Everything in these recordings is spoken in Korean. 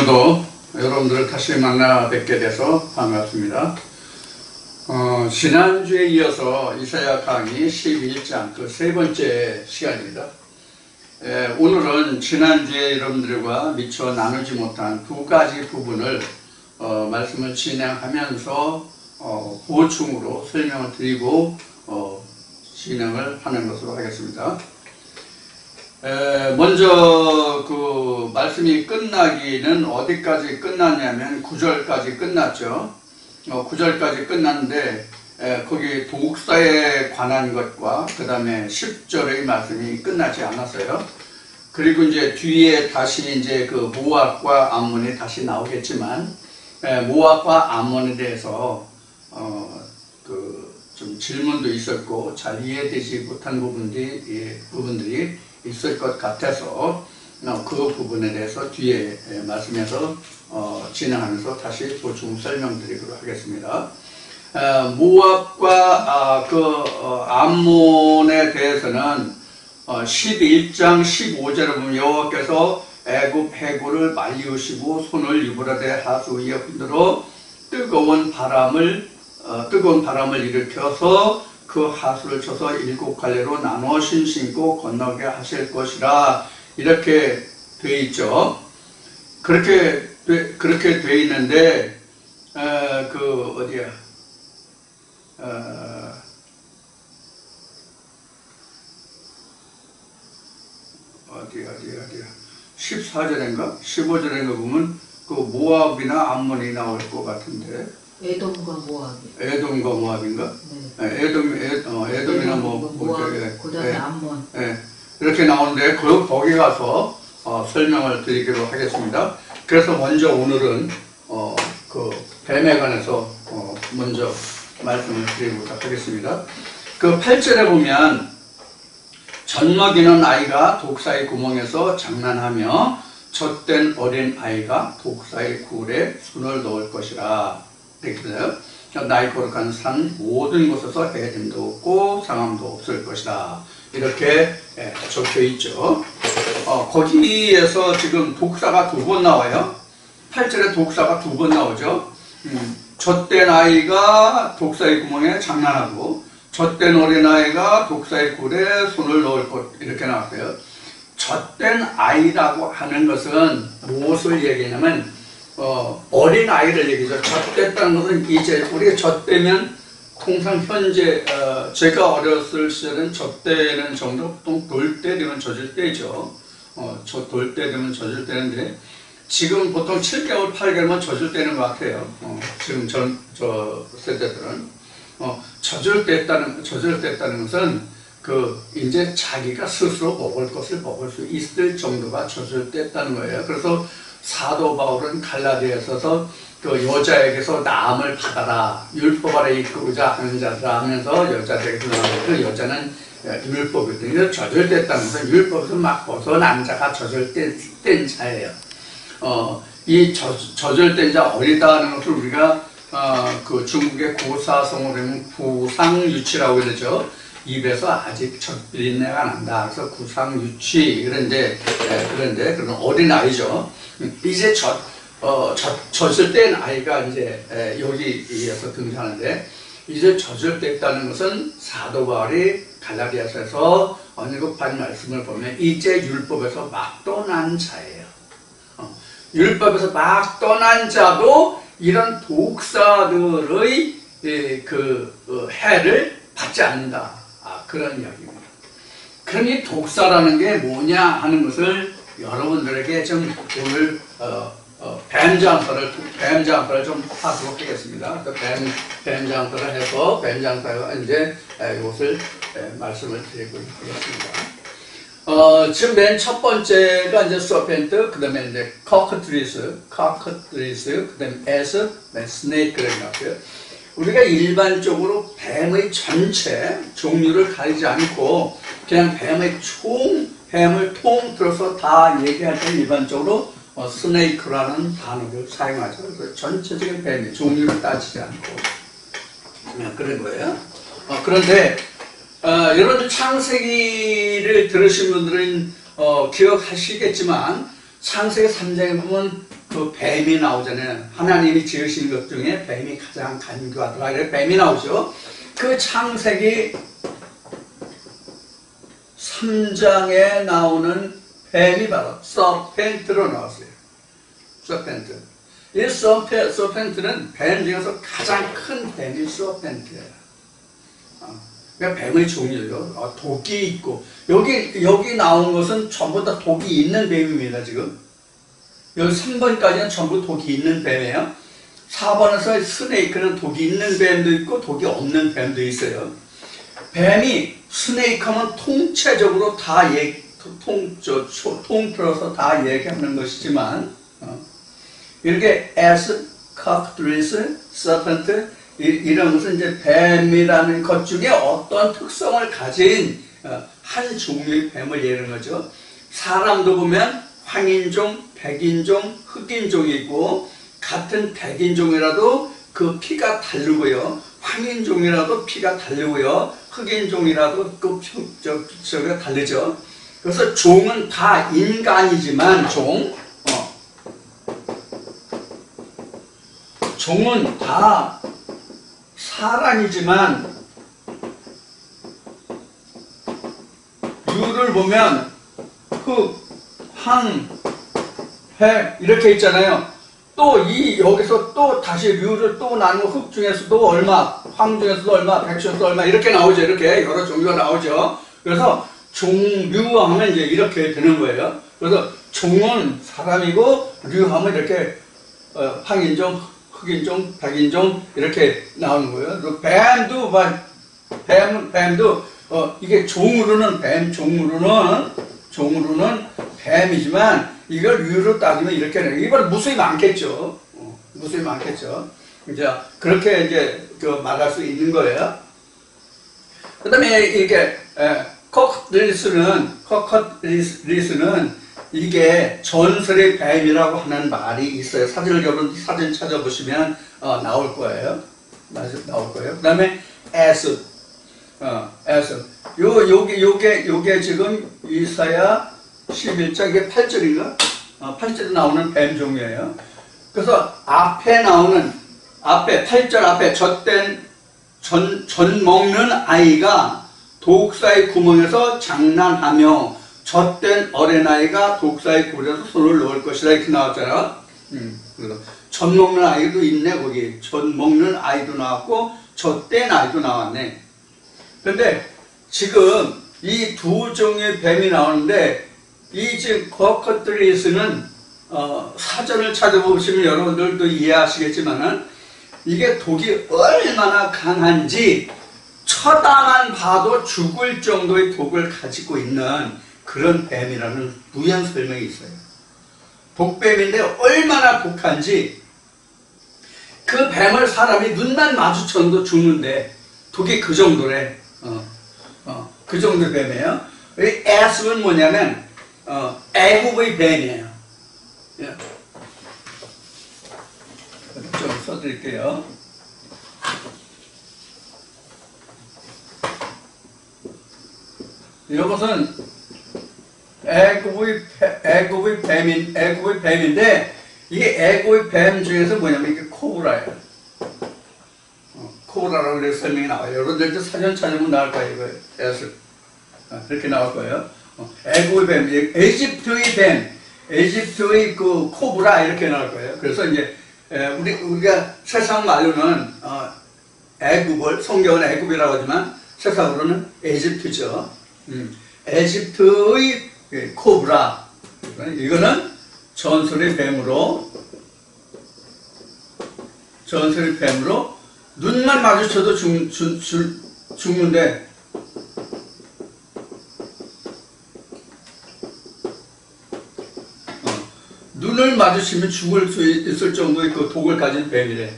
오늘도 여러분들을 다시 만나 뵙게 돼서 반갑습니다. 지난주에 이어서 이사야 강의 11장 그 세 번째 시간입니다. 오늘은 지난주에 여러분들과 미처 나누지 못한 두 가지 부분을 말씀을 진행하면서 보충으로 설명을 드리고 진행을 하는 것으로 하겠습니다. 먼저 그 말씀이 끝나기는 어디까지 끝났냐면 9절까지 끝났죠. 9절까지 끝났는데 거기 독사에 관한 것과 그 다음에 10절의 말씀이 끝나지 않았어요. 그리고 이제 뒤에 다시 이제 그 모압과 암몬이 다시 나오겠지만 모압과 암몬에 대해서 좀 질문도 있었고 잘 이해되지 못한 부분들이 있을 것 같아서 그 부분에 대해서 뒤에 말씀에서 진행하면서 다시 보충 설명드리도록 하겠습니다. 모압과 암몬에 대해서는 11장 15절에 보면 여호와께서 애굽 해구를 말리우시고 손을 유브라데 하수 위에 흔들어 뜨거운 바람을 일으켜서 그 하수를 쳐서 7갈래로 나눠 신고 건너게 하실 것이라 이렇게 돼 있죠. 그렇게 돼 있는데 어디야? 어디야? 14절인가? 15절인가 보면 그 모압이나 암몬이 나올 것 같은데. 에돔과 모압이. 에돔과 모압인가? 네. 에돔이나 모압, 그 다음에 암몬. 이렇게 나오는데 거기 가서 설명을 드리기로 하겠습니다. 그래서 먼저 오늘은 그 뱀에 관해서 먼저 말씀을 드리고자 하겠습니다. 그 8절에 보면 젖먹이는 아이가 독사의 구멍에서 장난하며 젖된 어린 아이가 독사의 굴에 손을 넣을 것이라. 그래서 나의 거룩한 산 모든 곳에서 해짐도 없고 상함도 없을 것이다. 이렇게 적혀 있죠. 거기에서 지금 독사가 두 번 나와요. 8절에 독사가 두 번 나오죠. 젖된 아이가 독사의 구멍에 장난하고 젖된 어린아이가 독사의 굴에 손을 넣을 것 이렇게 나왔어요. 젖된 아이라고 하는 것은 무엇을 얘기하냐면 어린아이를 얘기죠. 젖됐다는 것은 이제 우리가 젖되면 통상 현재 제가 어렸을 시절은 젖되는 정도 보통 돌 때 되면 젖을 때죠. 돌 때 되면 젖을 때인데 지금 보통 7개월, 8개월만 젖을 때는 것 같아요. 지금 저 세대들은 젖을 뗐다는 것은 이제 자기가 스스로 먹을 것을 먹을 수 있을 정도가 젖을 뗐다는 거예요. 그래서 사도 바울은 갈라디아서서 그 여자에게서 나음을 받아라, 율법 아래 이끌고자 하는 자들아 하면서 여자들에게서 나오는 그 여자는 율법이거든요. 젖을 뗐다는 것은 율법에서 막 벗어난 자가 젖을 뗀 자예요. 이 젖을 뗀 자 어리다 하는 것을 우리가 그 중국의 고사성어로 하면 구상유치라고 그러죠. 입에서 아직 젖 비린내가 난다. 그래서 구상유치. 그런데 그런 어린아이죠. 이제 젖을 뗀 아이가 이제 여기에서 등장하는데 이제 젖을 뗐다는 것은 사도 바울이 갈라디아서에서 언급한 말씀을 보면 이제 율법에서 막 떠난 자예요. 율법에서 막 떠난 자도 이런 독사들의 해를 받지 않는다. 그런 이야기입니다. 그러니 독사라는 게 뭐냐 하는 것을 여러분들에게 좀 오늘 뱀장터를 좀 하도록 하겠습니다. 뱀장터를 해서 뱀장터가 이제 이것을 말씀을 드리고 하겠습니다. 지금 맨 첫 번째가 이제 서펜트, 그 다음에 이제 커크트리스, 그 다음에 에스, 스네이크라고 나왔고요. 우리가 일반적으로 뱀의 전체 종류를 가리지 않고 그냥 뱀을 통틀어서 다 얘기할 때 일반적으로 스네이크라는 단어를 사용하죠. 그래서 전체적인 뱀의 종류를 따지지 않고 그런 거예요. 그런데 여러분 창세기를 들으신 분들은 기억하시겠지만 창세기 3장에 보면 그 뱀이 나오잖아요. 하나님이 지으신 것 중에 뱀이 가장 간교하더라. 이렇게 뱀이 나오죠. 그 창세기 3장에 나오는 뱀이 바로 서펜트로 나왔어요. 서펜트. 이 서펜트는 뱀 중에서 가장 큰 뱀이 서펜트예요. 그러니까 뱀의 종류요. 독이 있고 여기 나온 것은 전부 다 독이 있는 뱀입니다. 지금 여기 3번까지는 전부 독이 있는 뱀이에요. 4번에서 스네이크는 독이 있는 뱀도 있고 독이 없는 뱀도 있어요. 뱀이 스네이크 하면 통체적으로 다 통틀어서 다 얘기하는 것이지만 이렇게 as, cockatrice, serpent 이런 것은 이제 뱀이라는 것 중에 어떤 특성을 가진 한 종류의 뱀을 얘기하는 거죠. 사람도 보면 황인종, 백인종, 흑인종이 있고 같은 백인종이라도 그 피가 다르고요. 황인종이라도 피가 다르고요. 흑인종이라도 그 피가 다르죠. 그래서 종은 다 인간이지만 종은 다 사람이지만 유를 보면 흑, 황, 백 이렇게 있잖아요. 또 여기서 또 다시 류를 또 나누고 흑 중에서도 얼마, 황 중에서도 얼마, 백 중에서도 얼마 이렇게 나오죠. 이렇게 여러 종류가 나오죠. 그래서 종류하면 이제 이렇게 되는 거예요. 그래서 종은 사람이고 류하면 이렇게 황인종, 흑인종, 백인종 이렇게 나오는 거예요. 뱀도 이게 종으로는 뱀이지만 이걸 류로 따지면 이렇게 되는 거예요. 이건 무수히 많겠죠. 무수히 많겠죠. 이제 그렇게 이제 말할 수 있는 거예요. 그다음에 이게 코커트리스는 이게 전설의 뱀이라고 하는 말이 있어요. 사진 찾아보시면 나올 거예요. 나올 거예요. 그 다음에 에스. 요게 지금 이사야 11장 이게 8절인가? 8절에 나오는 뱀 종류예요. 그래서 앞에 8절 앞에 젖 먹는 아이가 독사의 구멍에서 장난하며 젖된 어린아이가 독사의 굴에서 손을 넣을 것이라 이렇게 나왔잖아요. 젖 먹는 아이도 있네. 거기 젖 먹는 아이도 나왔고 젖된 아이도 나왔네. 그런데 지금 이 두 종의 뱀이 나오는데 이 지금 코커트리스는 사전을 찾아보시면 여러분들도 이해하시겠지만은 이게 독이 얼마나 강한지 쳐다만 봐도 죽을 정도의 독을 가지고 있는 그런 뱀이라는 부연 설명이 있어요. 독뱀인데 얼마나 독한지 그 뱀을 사람이 눈만 마주쳐도 죽는데 독이 그 정도래. 그 정도 뱀이에요. 이 에스는 뭐냐면 애국의 뱀이에요. 좀 써드릴게요. 이것은 애굽의 뱀인데 이 애굽의 뱀 중에서 뭐냐면 이게 코브라예요. 코브라라고 이렇게 설명이 나와요. 여러분들 사전 찾으면 나올 거예요. 이거 이렇게 나올 거예요. 애굽의 뱀, 에집트의 뱀, 에집트의 그 코브라 이렇게 나올 거예요. 그래서 이제 우리가 세상 말로는 애굽을 성경은 애굽이라고 하지만 세상으로는 에집트죠. 에집트의 코브라. 이거는 전설의 뱀으로 눈만 마주쳐도 죽는데 눈을 마주치면 죽을 수 있을 정도의 그 독을 가진 뱀이래.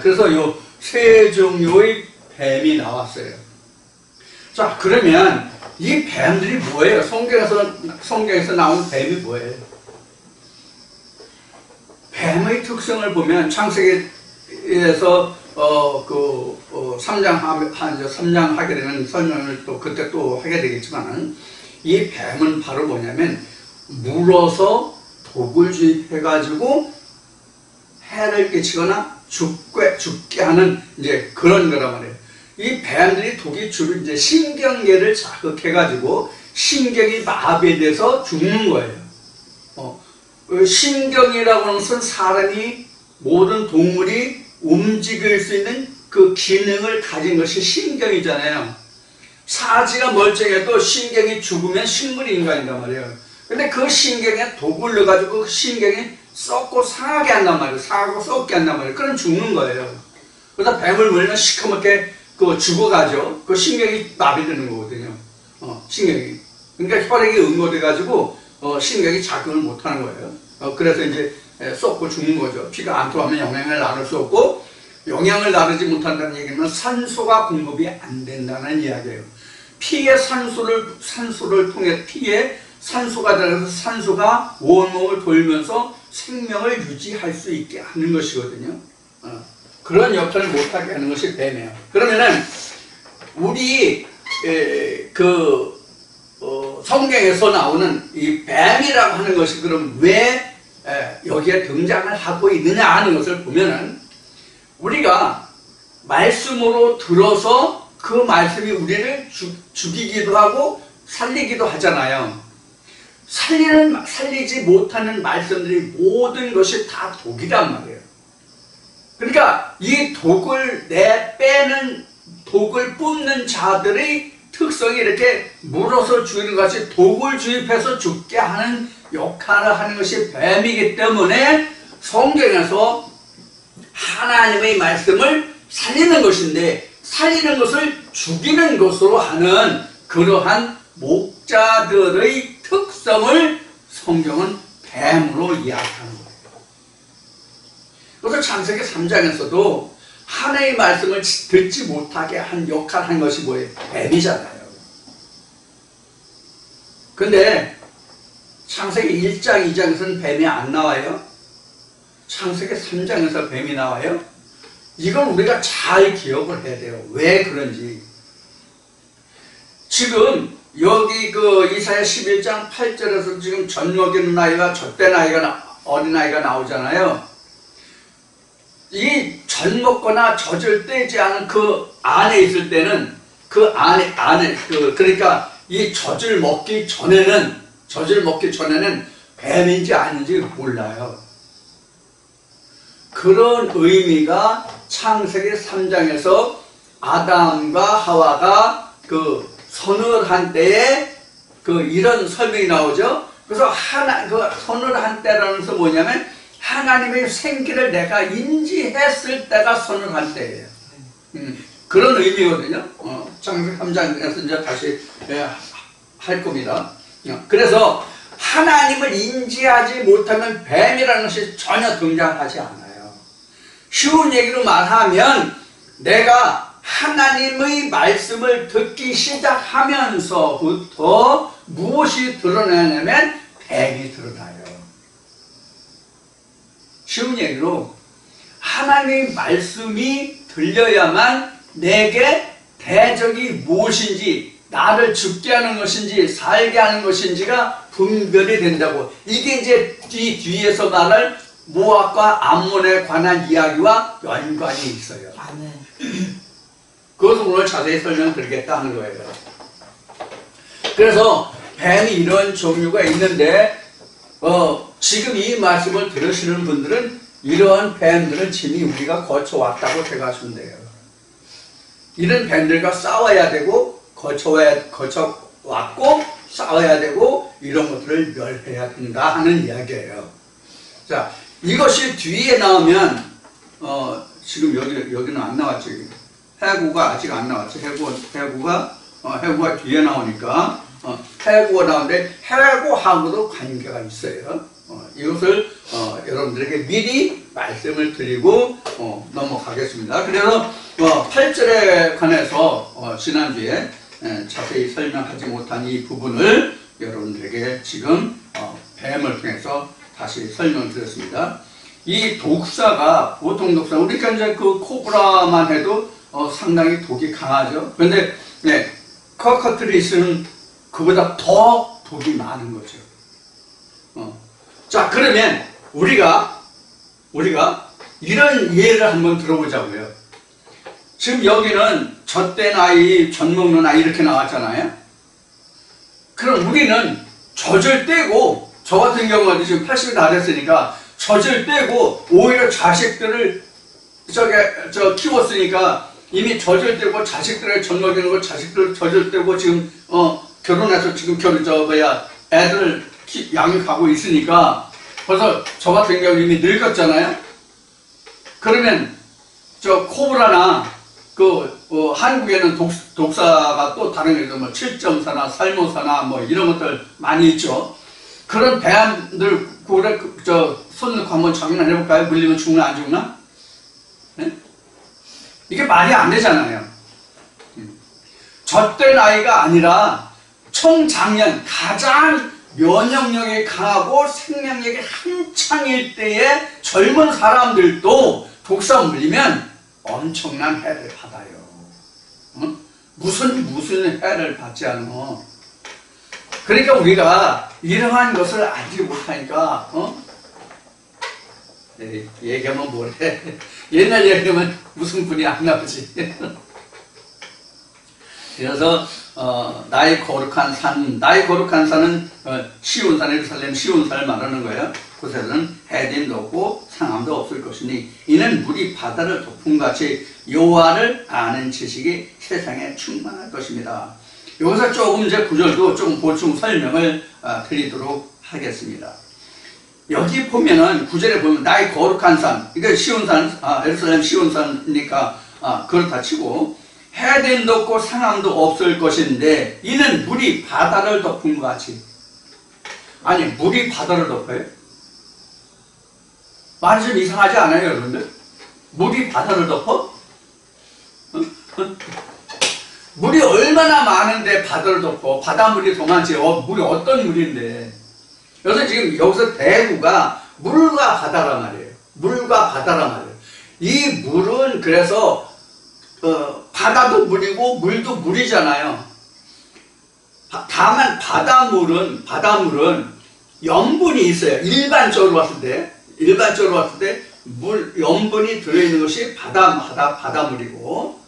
그래서 요 세 종류의 뱀이 나왔어요. 자, 그러면 이 뱀들이 뭐예요? 성경에서 나온 뱀이 뭐예요? 뱀의 특성을 보면 창세기에서 3장 하게 되면 설명을 또 그때 또 하게 되겠지만 이 뱀은 바로 뭐냐면 물어서 독을 주입해가지고 해를 끼치거나 죽게 하는 이제 그런 거란 말이에요. 이 뱀들이 독이 주로 이제 신경계를 자극해가지고 신경이 마비돼서 죽는 거예요. 신경이라고 하는 것은 사람이 모든 동물이 움직일 수 있는 그 기능을 가진 것이 신경이잖아요. 사지가 멀쩡해도 신경이 죽으면 식물이 인간이란 말이에요. 근데 그 신경에 독을 넣어가지고 그 신경이 썩고 상하게 한단 말이에요. 상하고 썩게 한단 말이에요. 그럼 죽는 거예요. 그래서 뱀을 물면 시커멓게 죽어가죠. 그 신경이 마비되는 거거든요. 신경이. 그러니까 혈액이 응고돼가지고 신경이 작용을 못하는 거예요. 그래서 이제 썩고 죽는 거죠. 피가 안 통하면 영양을 나눌 수 없고, 영양을 나누지 못한다는 얘기는 산소가 공급이 안 된다는 이야기예요. 피에 산소를 통해 피에 산소가 들어가서 산소가 온몸을 돌면서 생명을 유지할 수 있게 하는 것이거든요. 그런 역할을 못하게 하는 것이 뱀이에요. 그러면은 우리 성경에서 나오는 이 뱀이라고 하는 것이 그럼 왜 여기에 등장을 하고 있느냐 하는 것을 보면은, 우리가 말씀으로 들어서 그 말씀이 우리를 죽이기도 하고 살리기도 하잖아요. 살리지 못하는 말씀들이 모든 것이 다 독이란 말이에요. 그러니까 이 독을 빼는, 독을 뿜는 자들의 특성이 이렇게 물어서 죽이는 것이 독을 주입해서 죽게 하는 역할을 하는 것이 뱀이기 때문에 성경에서 하나님의 말씀을 살리는 것인데, 살리는 것을 죽이는 것으로 하는 그러한 목자들의 특성을 성경은 뱀으로 이야기하는 거예요. 그래서 창세기 3장에서도 하나님의 말씀을 듣지 못하게 한 역할을 한 것이 뭐예요? 뱀이잖아요. 근데 창세기 1장, 2장에서는 뱀이 안 나와요. 창세기 3장에서 뱀이 나와요. 이건 우리가 잘 기억을 해야 돼요. 왜 그런지. 지금 여기 이사야 11장 8절에서 지금 젖 먹이는 아이가 젖된 아이가 어린아이가 나오잖아요. 이 젖 먹거나 젖을 떼지 않은 그 안에 있을 때는 그러니까 이 젖을 먹기 전에는 뱀인지 아닌지 몰라요. 그런 의미가 창세기 3장에서 아담과 하와가 선을 한 때에 이런 설명이 나오죠. 그래서 선을 한 때라는 것은 뭐냐면 하나님의 생기를 내가 인지했을 때가 선을 한 때예요. 그런 의미거든요. 창세기 3장에서 이제 다시 할 겁니다. 그래서 하나님을 인지하지 못하면 뱀이라는 것이 전혀 등장하지 않아요. 쉬운 얘기로 말하면 내가 하나님의 말씀을 듣기 시작하면서부터 무엇이 드러나냐면 뱀이 드러나요. 쉬운 얘기로 하나님의 말씀이 들려야만 내게 대적이 무엇인지, 나를 죽게 하는 것인지 살게 하는 것인지가 분별이 된다고. 이게 이제 뒤에서 말할 모압과 암몬에 관한 이야기와 연관이 있어요. 그것을 오늘 자세히 설명드리겠다 하는 거예요. 그래서 뱀이 이런 종류가 있는데 지금 이 말씀을 들으시는 분들은 이러한 뱀들은 이미 우리가 거쳐왔다고 생각하시면 돼요. 이런 뱀들과 싸워야 되고 거쳐왔고 싸워야 되고 이런 것들을 멸해야 된다 하는 이야기예요. 자, 이것이 뒤에 나오면 지금 여기는 안 나왔지. 해구가 아직 안 나왔지. 해구가 뒤에 나오니까 해구가 나오는데 해구하고도 관계가 있어요. 이것을 여러분들에게 미리 말씀을 드리고 넘어가겠습니다. 그래서 8절에 관해서 지난주에 자세히 설명하지 못한 이 부분을 여러분들에게 지금 뱀을 통해서 다시 설명드렸습니다. 이 독사가 보통 독사, 우리가 이제 그 코브라만 해도 상당히 독이 강하죠. 그런데 커커트리스는 그보다 더 독이 많은 거죠. 자, 그러면 우리가 이런 예를 한번 들어보자고요. 지금 여기는 젖된 아이, 젖 먹는 아이 이렇게 나왔잖아요. 그럼 우리는 젖을 떼고, 저 같은 경우는 지금 80이 다 됐으니까 젖을 떼고 오히려 자식들을 키웠으니까 이미 젖을 떼고 자식들을 젖 먹이는 거, 자식들 젖을 떼고 지금 결혼해서 지금 애들을 양육하고 있으니까 벌써 저 같은 경우 이미 늙었잖아요. 그러면 코브라나 한국에는 독사가 또 다른 게 있어요. 뭐 7.4나 살모사나 뭐 이런 것들 많이 있죠. 그런 배암들 손 넣고 한번 정리만 해볼까요? 물리면 죽나 안 죽나? 네? 이게 말이 안 되잖아요. 젖된 아이가 아니라 청장년, 가장 면역력이 강하고 생명력이 한창일 때에 젊은 사람들도 독사 물리면 엄청난 해를 받아요. 무슨 해를 받지 않아. 그러니까 우리가 이러한 것을 알지 못하니까 얘기하면 뭐래. 옛날 얘기하면 무슨 분이 안 나오지. 그래서 나의 거룩한 산은 시온산, 예루살렘 시온산을 말하는 거예요. 그곳에는 해림도 없고 상함도 없을 것이니 이는 물이 바다를 덮음같이 여호와를 아는 지식이 세상에 충만할 것입니다. 여기서 조금 이제 구절도 조금 보충 설명을 드리도록 하겠습니다. 여기 보면은 구절에 보면 나의 거룩한 산, 이게 시온산, 예루살렘 시온산이니까 그렇다 치고 해됨도 없고 상함도 없을 것인데 이는 물이 바다를 덮은 것 같이. 아니, 물이 바다를 덮어요? 말이 좀 이상하지 않아요, 여러분들? 물이 바다를 덮어? 물이 얼마나 많은데 바다를 덮어? 바닷물이 더 많지. 물이 어떤 물인데? 그래서 지금 여기서 대구가 물과 바다란 말이에요. 물과 바다란 말이에요. 이 물은 그래서 바다도 물이고 물도 물이잖아요. 다만 바닷물은 염분이 있어요. 일반적으로 봤을 때 물 염분이 들어있는 것이 바닷물이고,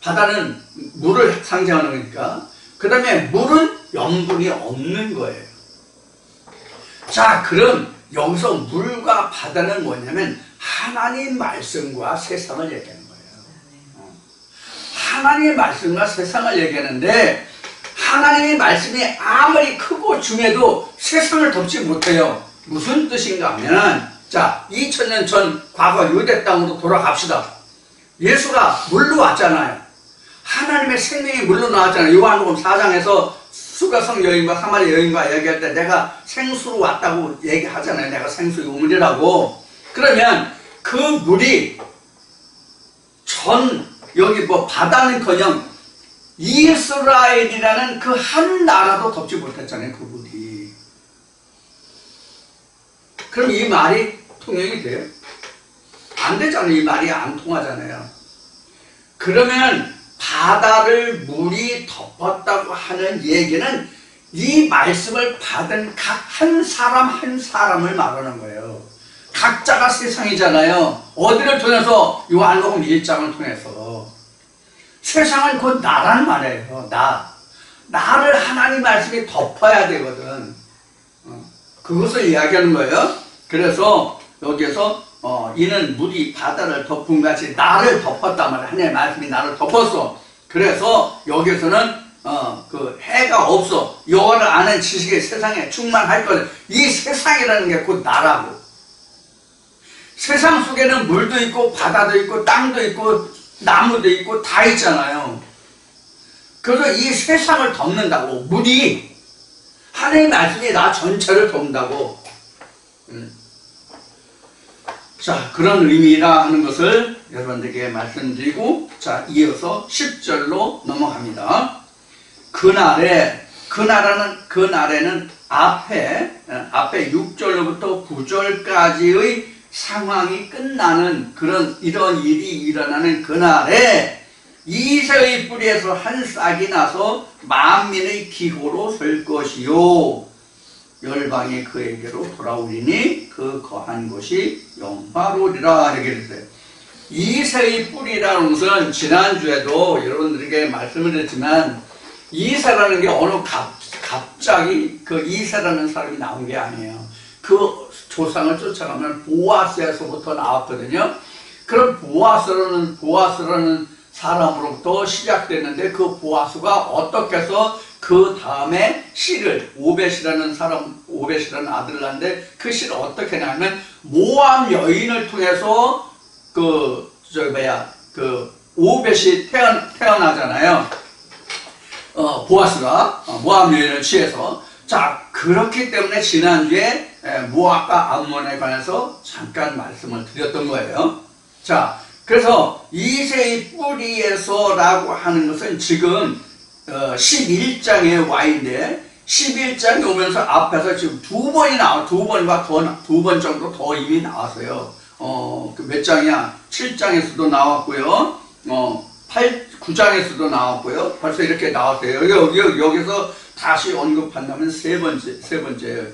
바다는 물을 상징하는 거니까. 그 다음에 물은 염분이 없는 거예요. 자, 그럼 여기서 물과 바다는 뭐냐면 하나님 말씀과 세상을 얘기하는 거예요. 하나님의 말씀과 세상을 얘기하는데 하나님의 말씀이 아무리 크고 중해도 세상을 덮지 못해요. 무슨 뜻인가 하면, 자, 2000년 전 과거 유대 땅으로 돌아갑시다. 예수가 물로 왔잖아요. 하나님의 생명이 물로 나왔잖아요. 요한복음 4장에서 수가성 여인과 사마리아 여인과 얘기할 때 내가 생수로 왔다고 얘기하잖아요. 내가 생수의 우물이라고. 그러면 그 물이 여기 바다는커녕 이스라엘이라는 그 한 나라도 덮지 못했잖아요. 그 물이. 그럼 이 말이 통용이 돼요? 안 되잖아요. 이 말이 안 통하잖아요. 그러면 바다를 물이 덮었다고 하는 얘기는 이 말씀을 받은 각 한 사람을 말하는 거예요. 각자가 세상이잖아요. 어디를 통해서? 요한복음 1장을 통해서. 세상은 곧 나란 말이에요. 나를 하나님 말씀이 덮어야 되거든. 그것을 이야기하는 거예요. 그래서 여기에서 이는 물이 바다를 덮은 같이 나를 덮었단 말이에요. 하나님의 말씀이 나를 덮었어. 그래서 여기에서는 그 해가 없어. 여호와를 아는 지식이 세상에 충만할 거다. 이 세상이라는 게 곧 나라고. 세상 속에는 물도 있고 바다도 있고 땅도 있고 나무도 있고 다 있잖아요. 그래서 이 세상을 덮는다고. 물이 하나님의 말씀이 나 전체를 덮는다고. 자, 그런 의미라 하는 것을 여러분들에게 말씀드리고, 자, 이어서 10절로 넘어갑니다. 그날에는 앞에 6절로부터 9절까지의 상황이 끝나는 이런 일이 일어나는 그날에 이새의 뿌리에서 한 싹이 나서 만민의 기호로 설 것이요. 열방이 그에게로 돌아오리니 그 거한 곳이 영화로리라 이렇게 됐어요. 이새의 뿌리라는 것은 지난주에도 여러분들에게 말씀을 드렸지만 이새라는 게 어느 갑자기 그 이새라는 사람이 나온 게 아니에요. 그 조상을 쫓아가면 보아스에서부터 나왔거든요. 그런 보아스라는 사람으로부터 시작됐는데 그 보아스가 어떻게 해서 그 다음에 실을 오벳이라는 아들을 낳는데 그 실을 어떻게 하냐면 모압 여인을 통해서 오벳이 태어나잖아요. 보아스가 모압 여인을 취해서. 자, 그렇기 때문에 지난주에 모압과 암몬에 관해서 잠깐 말씀을 드렸던 거예요. 자, 그래서 이새의 뿌리에서라고 하는 것은 지금 11장에 와 있는데 11장에 오면서 앞에서 지금 두 번 정도 더 이미 나왔어요. 몇 장이야? 7장에서도 나왔고요. 9장에서도 나왔고요. 벌써 이렇게 나왔어요. 여기서 다시 언급한다면 세 번째예요.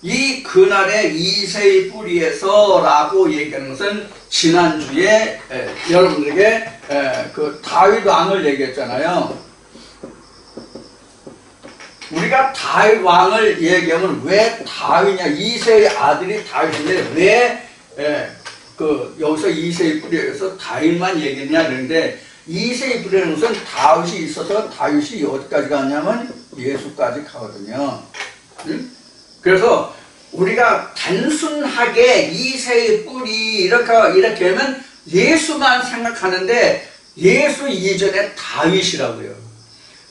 이 그날의 이새의 뿌리에서라고 얘기하는 것은 지난주에 여러분들에게 그 다윗 왕을 얘기했잖아요. 우리가 다윗 왕을 얘기하면 왜 다윗이냐? 이새의 아들이 다윗인데 왜 여기서 이새의 뿌리에서 다윗만 얘기했냐? 그런데 이새의 뿌리는 것은 다윗이 있어서 다윗이 어디까지 가냐면 예수까지 가거든요. 응? 그래서 우리가 단순하게 이새의 뿌리 이렇게 하면 예수만 생각하는데 예수 이전에 다윗이라고요.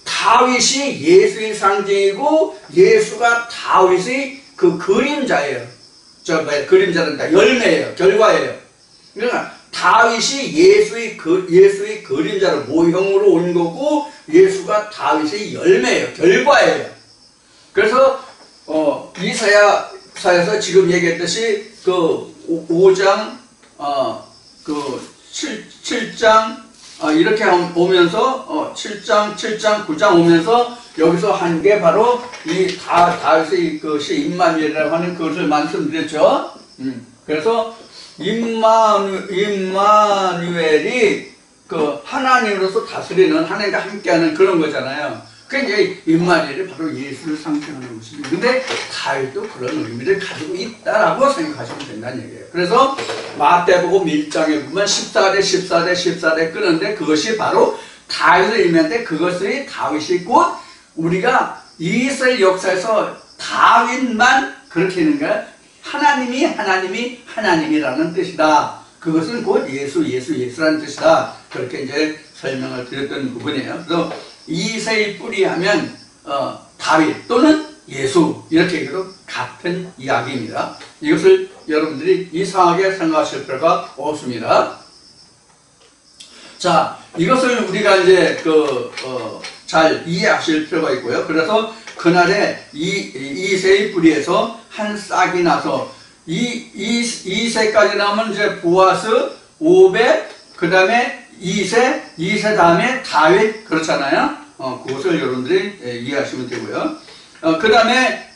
다윗이 예수의 상징이고 예수가 다윗의 그 그림자예요. 그림자란다. 열매예요. 결과예요. 그러니까 다윗이 예수의 그림자로 모형으로 온 거고 예수가 다윗의 열매예요. 결과예요. 그래서 이사야서에서 지금 얘기했듯이 그 5장 7장 이렇게 오면서 7장 9장 오면서 여기서 한 게 바로 이 다윗의 그것이 임마누엘이라고 하는 그것을 말씀드렸죠. 그래서 임마누엘이 그 하나님으로서 다스리는 하나님과 함께하는 그런 거잖아요. 그러니까 이제 임마누엘이 바로 예수를 상징하는 것입니다. 근데 다윗도 그런 의미를 가지고 있다라고 생각하시면 된다는 얘기예요. 그래서 마태복음 1장에 보면 14대 끄는데 그것이 바로 다윗을 의미하는데 그것이 다윗이 곧 우리가 이스라엘 역사에서 다윗만 그렇게 있는 거야. 하나님이라는 뜻이다. 그것은 곧 예수라는 뜻이다. 그렇게 이제 설명을 드렸던 부분이에요. 그래서 이새의 뿌리 하면 다윗 또는 예수 이렇게 얘기해도 같은 이야기입니다. 이것을 여러분들이 이상하게 생각하실 필요가 없습니다. 자, 이것을 우리가 이제 잘 이해하실 필요가 있고요. 그래서 그날에 이새의 뿌리에서 한 싹이 나서 이새까지 나오면 이제 보아스, 오벳, 그 다음에 이새 다음에 다윗 그렇잖아요. 그것을 여러분들이 이해하시면 되고요. 그 다음에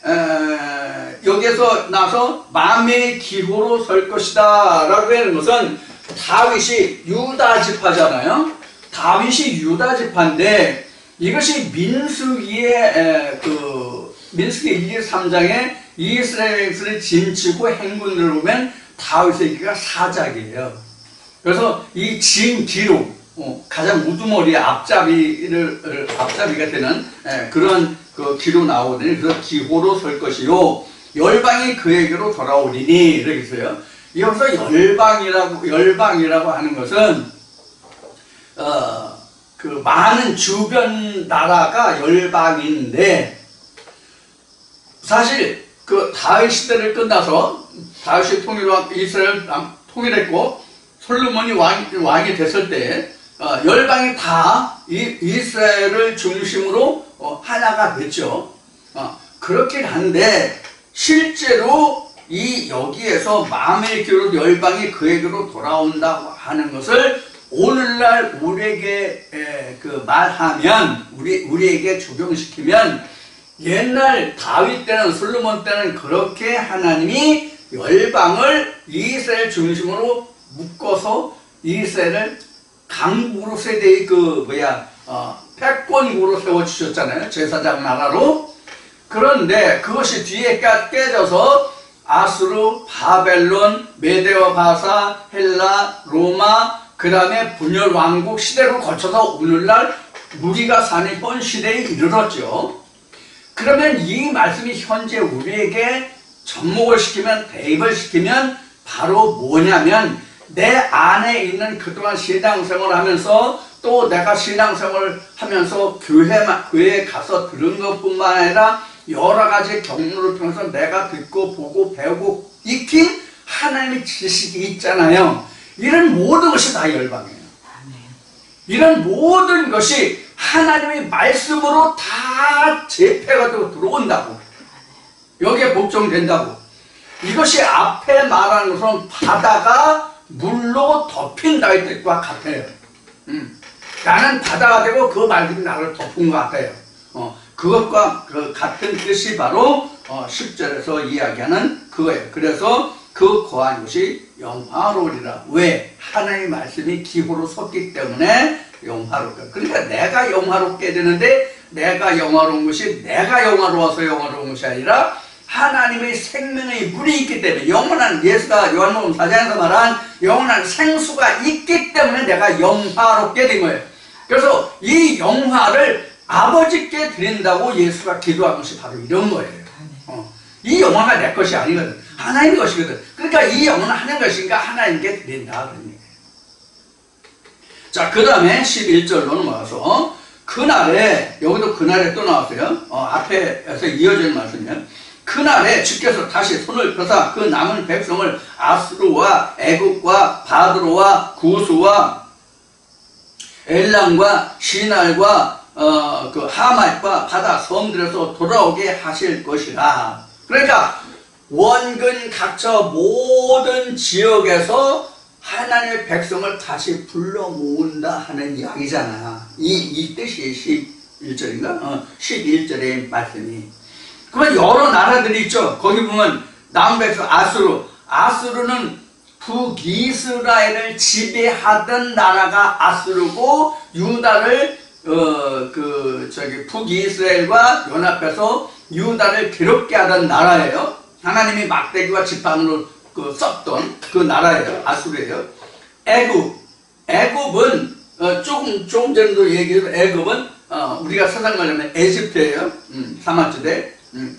여기에서 나서 만민의 기호로 설 것이다 라고 하는 것은 다윗이 유다 지파잖아요. 다윗이 유다 지파인데 이것이 민수기의 민수기 1, 3장에 이스라엘을 진치고 행군을 보면 다윗의 기가 사작이에요. 그래서 이 진 뒤로 가장 우두머리 앞잡이가 되는 그런 그 기로 나오거든요. 그래서 기호로 설 것이요 열방이 그에게로 돌아오리니 이렇게 있어요. 여기서 열방이라고 하는 것은 그 많은 주변 나라가 열방인데 사실 그 다윗 시대를 끝나서 다윗이 이스라엘 통일했고 솔로몬이 왕이 됐을 때 열방이 다 이스라엘을 중심으로 하나가 됐죠. 그렇긴 한데 실제로 여기에서 마음의 기로 열방이 그에게로 돌아온다고 하는 것을 오늘날 우리에게 말하면 우리에게 적용시키면 옛날 다윗 때는 솔로몬 때는 그렇게 하나님이 열방을 이스라엘 중심으로 묶어서 이스라엘을 강국으로 세대의 패권국으로 세워주셨잖아요. 제사장 나라로. 그런데 그것이 뒤에 깨져서 아수르, 바벨론, 메데와 바사, 헬라, 로마, 그 다음에 분열 왕국 시대로 거쳐서 오늘날 우리가 사는 현 시대에 이르렀죠. 그러면 이 말씀이 현재 우리에게 접목을 시키면, 대입을 시키면 바로 뭐냐면 내 안에 있는 그동안 신앙생활을 하면서 또 내가 신앙생활을 하면서 교회에 가서 들은 것뿐만 아니라 여러 가지 경로를 통해서 내가 듣고 보고 배우고 익힌 하나님의 지식이 있잖아요. 이런 모든 것이 다 열방이에요. 이런 모든 것이 하나님의 말씀으로 다 재패가 되고 들어온다고. 여기에 복종된다고. 이것이 앞에 말하는 것은 바다가 물로 덮인다 이 뜻과 같아요. 나는 바다가 되고 그 말들이 나를 덮은 것 같아요. 그것과 그 같은 뜻이 바로 10절에서 이야기하는 그거예요. 그래서 그 거한 곳이 영화로우리라. 왜? 하나님의 말씀이 기호로 섰기 때문에 영화롭다. 그러니까 내가 영화롭게 되는데 내가 영화로운 것이 내가 영화로워서 영화로운 것이 아니라 하나님의 생명의 물이 있기 때문에 영원한 예수가 요한복음 4장에서 말한 영원한 생수가 있기 때문에 내가 영화롭게 된 거예요. 그래서 이 영화를 아버지께 드린다고 예수가 기도한 것이 바로 이런 거예요. 이 영화가 내 것이 아니거든. 하나님의 것이거든. 그러니까 이 영화는 하나님 것인가 하나님께 드린다 그런 얘기예요. 자, 그 다음에 11절로 넘어가서 그날에, 여기도 그날에 또 나왔어요. 앞에서 이어지는 말씀이에요. 그날에 주께서 다시 손을 펴사 그 남은 백성을 아수르와 애굽과 바드로와 구스와 엘람과 시날과 그 하맛과 바다 섬들에서 돌아오게 하실 것이라. 그러니까 원근 각처 모든 지역에서 하나님의 백성을 다시 불러 모은다 하는 이야기잖아요. 이 뜻이 11절인가? 11절의 말씀이. 그러면 여러 나라들이 있죠. 거기 보면 남백성 아수르는 북이스라엘을 지배하던 나라가 아수르고 유다를 북이스라엘과 연합해서 유다를 괴롭게 하던 나라예요. 하나님이 막대기와 지팡이로 썼던 그 나라예요. 아수르예요. 애굽은 조금 전에도 얘기해서 애굽은 우리가 세상 말하면 에집트예요. 사마주대.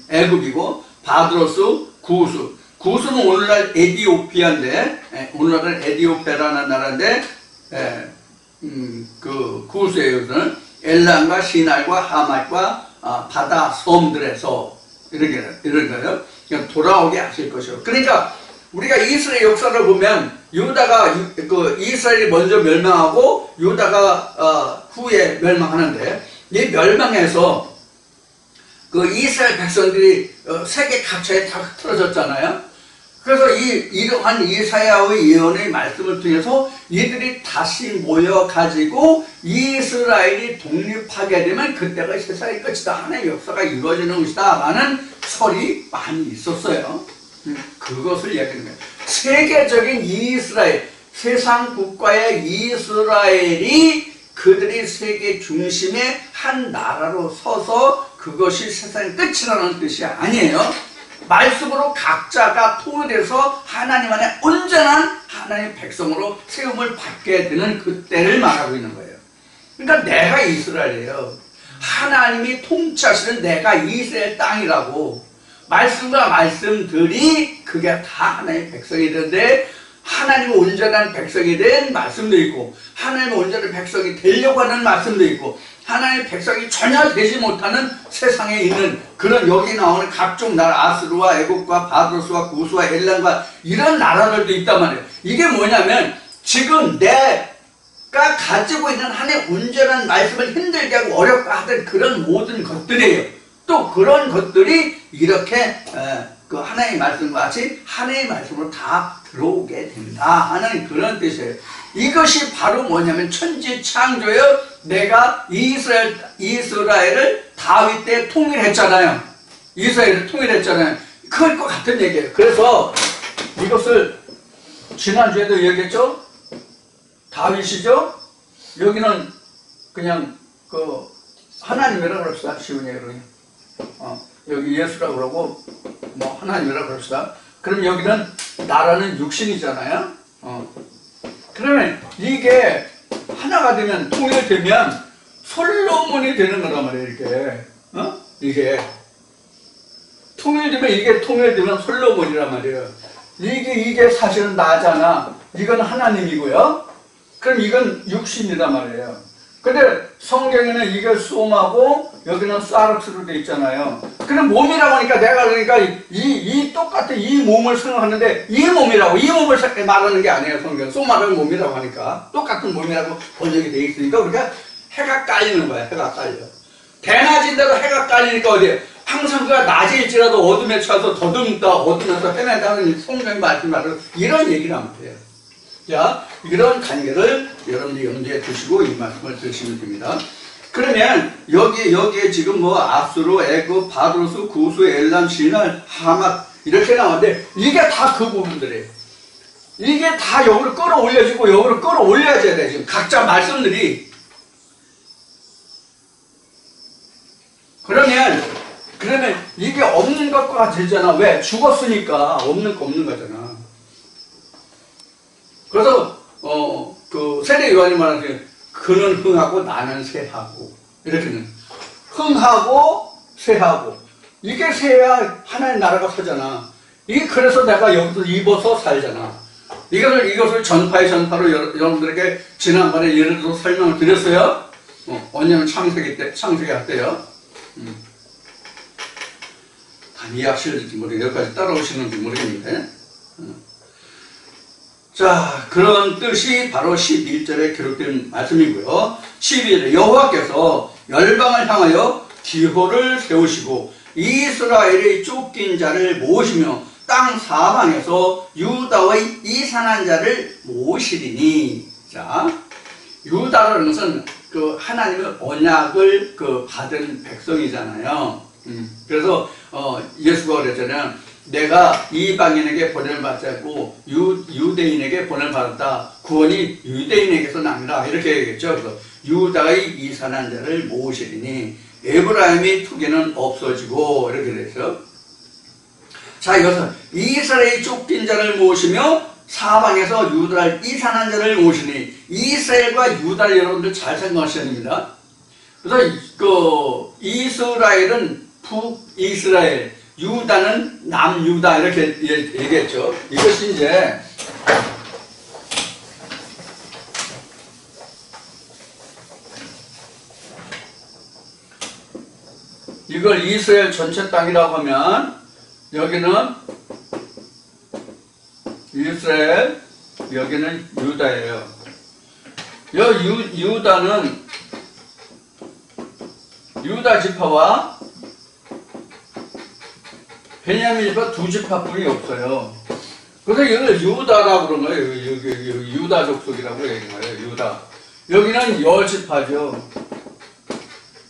애굽이고 바드로스, 구스는 오늘날 에디오피아인데 오늘날은 에디오피아라는 나라인데 그 구스의 것은 엘람과 시날과 하맛과 바다 섬들에서 이런 거예요. 그냥 돌아오게 하실 것이요. 그러니까 우리가 이스라엘 역사를 보면 유다가 이스라엘이 먼저 멸망하고 유다가 후에 멸망하는데 이 멸망에서 그 이스라엘 백성들이 세계 각처에 다 흩어졌잖아요. 그래서 이러한 이사야의 예언의 말씀을 통해서 이들이 다시 모여가지고 이스라엘이 독립하게 되면 그때가 세상의 끝이다. 하나의 역사가 이루어지는 것이다. 라는 설이 많이 있었어요. 그것을 이야기하는 거예요. 세계적인 이스라엘, 세상 국가의 이스라엘이 그들이 세계 중심의 한 나라로 서서 그것이 세상의 끝이라는 뜻이 아니에요. 말씀으로 각자가 통일해서 하나님 안에 온전한 하나님의 백성으로 세움을 받게 되는 그때를 말하고 있는 거예요. 그러니까 내가 이스라엘이에요. 하나님이 통치하시는 내가 이스라엘 땅이라고. 말씀과 말씀들이 그게 다 하나님의 백성이 되는데 하나님의 온전한 백성이 된 말씀도 있고 하나님의 온전한 백성이 되려고 하는 말씀도 있고 하나님의 백성이 전혀 되지 못하는 세상에 있는 그런 여기 나오는 각종 나라 아수르와 애굽과 바드로스와 구스와 엘람과 이런 나라들도 있단 말이에요. 이게 뭐냐면 지금 내가 가지고 있는 하나님의 온전한 말씀을 힘들게 하고 어렵게 하던 그런 모든 것들이에요. 또 그런 것들이 이렇게 그 하나님의 말씀과 같이 하나님의 말씀으로 다 들어오게 된다 하는 그런 뜻이에요. 이것이 바로 뭐냐면 천지 창조여 내가 이스라엘을 다윗 때 통일했잖아요. 이스라엘을 통일했잖아요. 그것과 같은 얘기예요. 그래서 이것을 지난주에도 얘기했죠. 다윗이죠. 여기는 그냥 그 하나님이라고 그럽시다. 쉬운 얘기로 여기 예수라고 그러고 뭐 하나님이라고 그럽시다. 그럼 여기는 나라는 육신이잖아요. 그러면 이게 하나가 되면 통일되면 솔로몬이 되는 거란 말이에요. 이렇게 이게 통일되면 솔로몬이란 말이에요. 이게 사실은 나잖아. 이건 하나님이고요. 그럼 이건 육신이란 말이에요. 근데 성경에는 이게 솜하고 여기는 사르스로 돼 있잖아요. 그럼 몸이라고 하니까 내가 그러니까 이 똑같은 이 몸을 생각하는데 이 몸을 말하는 게 아니에요. 성경 솜하는 몸이라고 하니까 똑같은 몸이라고 번역이 돼 있으니까 우리가 해가 깔리는 거야. 해가 깔려. 대낮인 대로 해가 깔리니까 어디에 항상 그가 낮일지라도 어둠에 처해서 더듬다 어둠에서 헤맨다는 성경 말씀으로 이런 얘기를 하면 돼요. 자, 이런 관계를 여러분들이 염두에 두시고 이 말씀을 들으시면 됩니다. 그러면 여기에 지금 뭐 압수로, 애굽, 바드로스, 구수, 엘람, 시날, 하맛 이렇게 나오는데 이게 다 그 부분들이에요. 이게 다 여기로 끌어올려지고 여기로 끌어올려져야 돼. 지금 각자 말씀들이. 그러면 이게 없는 것과 되잖아. 왜? 죽었으니까 없는 거잖아. 그래서 그 세례 요한이 말하는 그는 흥하고 나는 쇠하고 이렇게는 흥하고 쇠하고 이게 쇠야 하나님 나라가 서잖아. 그래서 내가 여기서 입어서 살잖아. 이것을 전파로 여러분들에게 지난번에 예를 들어서 설명을 드렸어요. 언제면 창세기 할 때요. 다 이해하실지 모르겠는데 여기까지 따라오시는지 모르겠는데. 자, 그런 뜻이 바로 11절에 기록된 말씀이고요. 12절에 여호와께서 열방을 향하여 기호를 세우시고 이스라엘의 쫓긴 자를 모으시며 땅 사방에서 유다의 이산한 자를 모으시리니. 자, 유다라는 것은 그 하나님의 언약을 받은 백성이잖아요. 그래서 예수가 그랬잖아요. 내가 이방인에게 본을 받지 않고 유대인에게 본을 받았다. 구원이 유대인에게서 납니다. 이렇게 얘기했죠. 그래서 유다의 이산한 자를 모으시리니 에브라임의 투기는 없어지고 이렇게 됐죠. 자, 여기서 이스라엘의 쫓긴 자를 모으시며 사방에서 유다를 이산한 자를 모으시니 이스라엘과 유다를 여러분들 잘 생각하셔야 됩니다. 그래서 이스라엘은 북이스라엘, 유다는 남유다 이렇게 얘기했죠. 이것이 이제 이걸 이스라엘 전체 땅이라고 하면 여기는 이스라엘, 여기는 유다예요. 유다는 유다 지파와 베냐민 지파 두 지파뿐이 없어요. 그래서 이걸 유다라고 그런 거예요. 여기 유다 족속이라고 얘기한 거예요. 유다. 여기는 열 지파죠.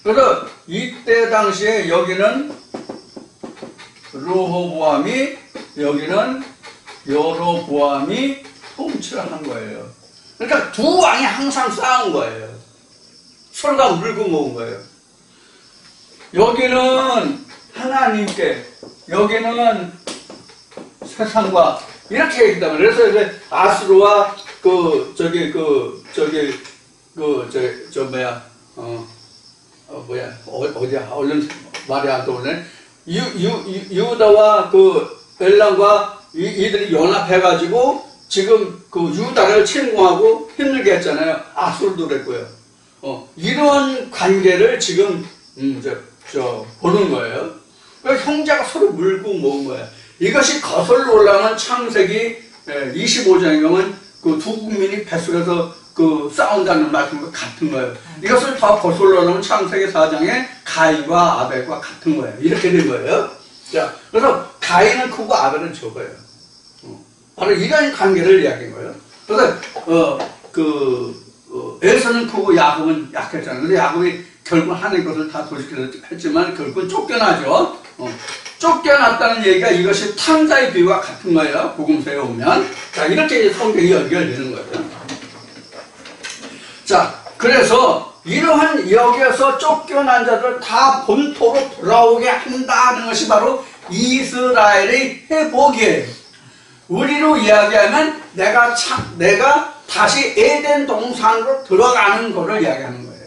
그래서 이때 당시에 여기는 르호보암이, 여기는 여로보암이 통치를 한 거예요. 그러니까 두 왕이 항상 싸운 거예요. 서로가 물고 모은 거예요. 여기는 하나님께, 여기는 세상과 이렇게 얘기했다면, 그래서 이제 아수르와 어디야 얼른 말이 안 떠오르네. 유다와 엘람과 이들이 연합해가지고 지금 유다를 침공하고 힘들게 했잖아요. 아수르도 그랬고요. 이런 관계를 지금 보는 거예요. 그러니까 형제가 서로 물고 모은 거예요. 이것이 거슬러 올라가는 창세기 25장에 보면 두 국민이 뱃속에서 싸운다는 말씀과 같은 거예요. 이것을 더 거슬러 올라가면 창세기 4장에 가인과 아벨과 같은 거예요. 이렇게 된 거예요. 자, 그래서 가인은 크고 아벨은 적어요. 바로 이런 관계를 이야기한 거예요. 그래서 에서는 크고 야곱은 약했잖아요. 근데 야곱이 결국 하는 것을 다 도식했지만 결국은 쫓겨나죠. 쫓겨났다는 얘기가 이것이 탕자의 비유와 같은 거예요. 복음서에 오면. 자, 이렇게 성경이 연결되는 거예요. 자, 그래서 이러한 여기에서 쫓겨난 자들을 다 본토로 돌아오게 한다는 것이 바로 이스라엘의 회복이에요. 우리로 이야기하면 내가 다시 에덴 동산으로 들어가는 것을 이야기하는 거예요.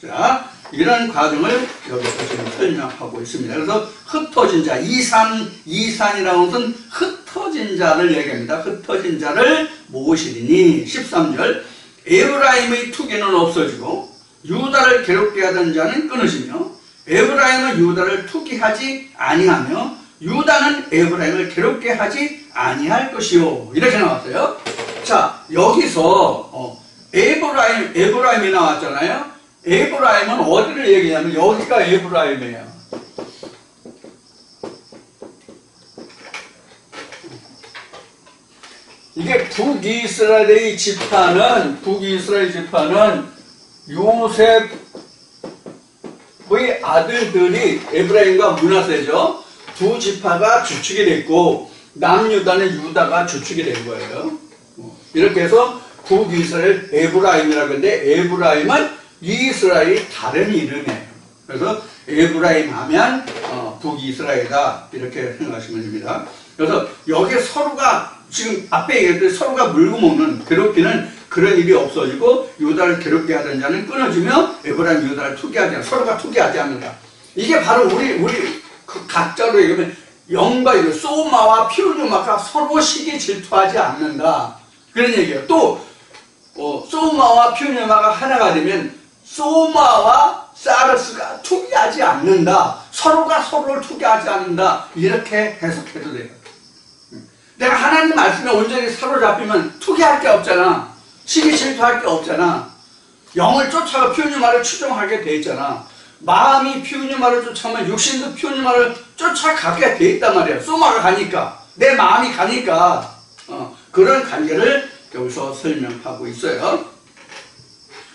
자, 이런 과정을 여기서 지금 설명하고 있습니다. 그래서 흩어진 자, 이산이라는 것은 흩어진 자를 얘기합니다. 흩어진 자를 모으시리니 13절 에브라임의 투기는 없어지고 유다를 괴롭게 하던 자는 끊으시며 에브라임은 유다를 투기하지 아니하며 유다는 에브라임을 괴롭게 하지 아니할 것이요. 이렇게 나왔어요. 자, 여기서 에브라임이 나왔잖아요. 에브라임은 어디를 얘기하냐면 여기가 에브라임이에요. 이게 북이스라엘 지파는 요셉의 아들들이 에브라임과 므낫세죠. 두 지파가 주축이 됐고 남유다는 유다가 주축이 된 거예요. 이렇게 해서 북이스라엘 에브라임이라고 하는데 에브라임은 이스라엘이 다른 이름이에요. 그래서 에브라임 하면 북이스라엘이다 이렇게 생각하시면 됩니다. 그래서 여기 서로가 지금 앞에 얘기했듯이 서로가 물고 먹는 괴롭히는 그런 일이 없어지고 유다를 괴롭게 하던 자는 끊어지며 에브라임 유다를 투기하지 않는다. 서로가 투기하지 않는다. 이게 바로 우리 그 각자로 얘기하면 영과 이거 소마와 피우누마가 서로 시기 질투하지 않는다. 그런 얘기예요. 또 소마와 피우누마가 하나가 되면 소마와 사르스가 투기하지 않는다. 서로가 서로를 투기하지 않는다. 이렇게 해석해도 돼요. 내가 하나님 말씀에 온전히 사로잡히면 투기할 게 없잖아. 시기 질투할 게 없잖아. 영을 쫓아가 피우누마를 추종하게 돼 있잖아. 마음이 피우누마를 쫓아가면 육신도 피우누마를 쫓아가게 돼 있단 말이야. 소마가 가니까. 내 마음이 가니까. 그런 관계를 여기서 설명하고 있어요.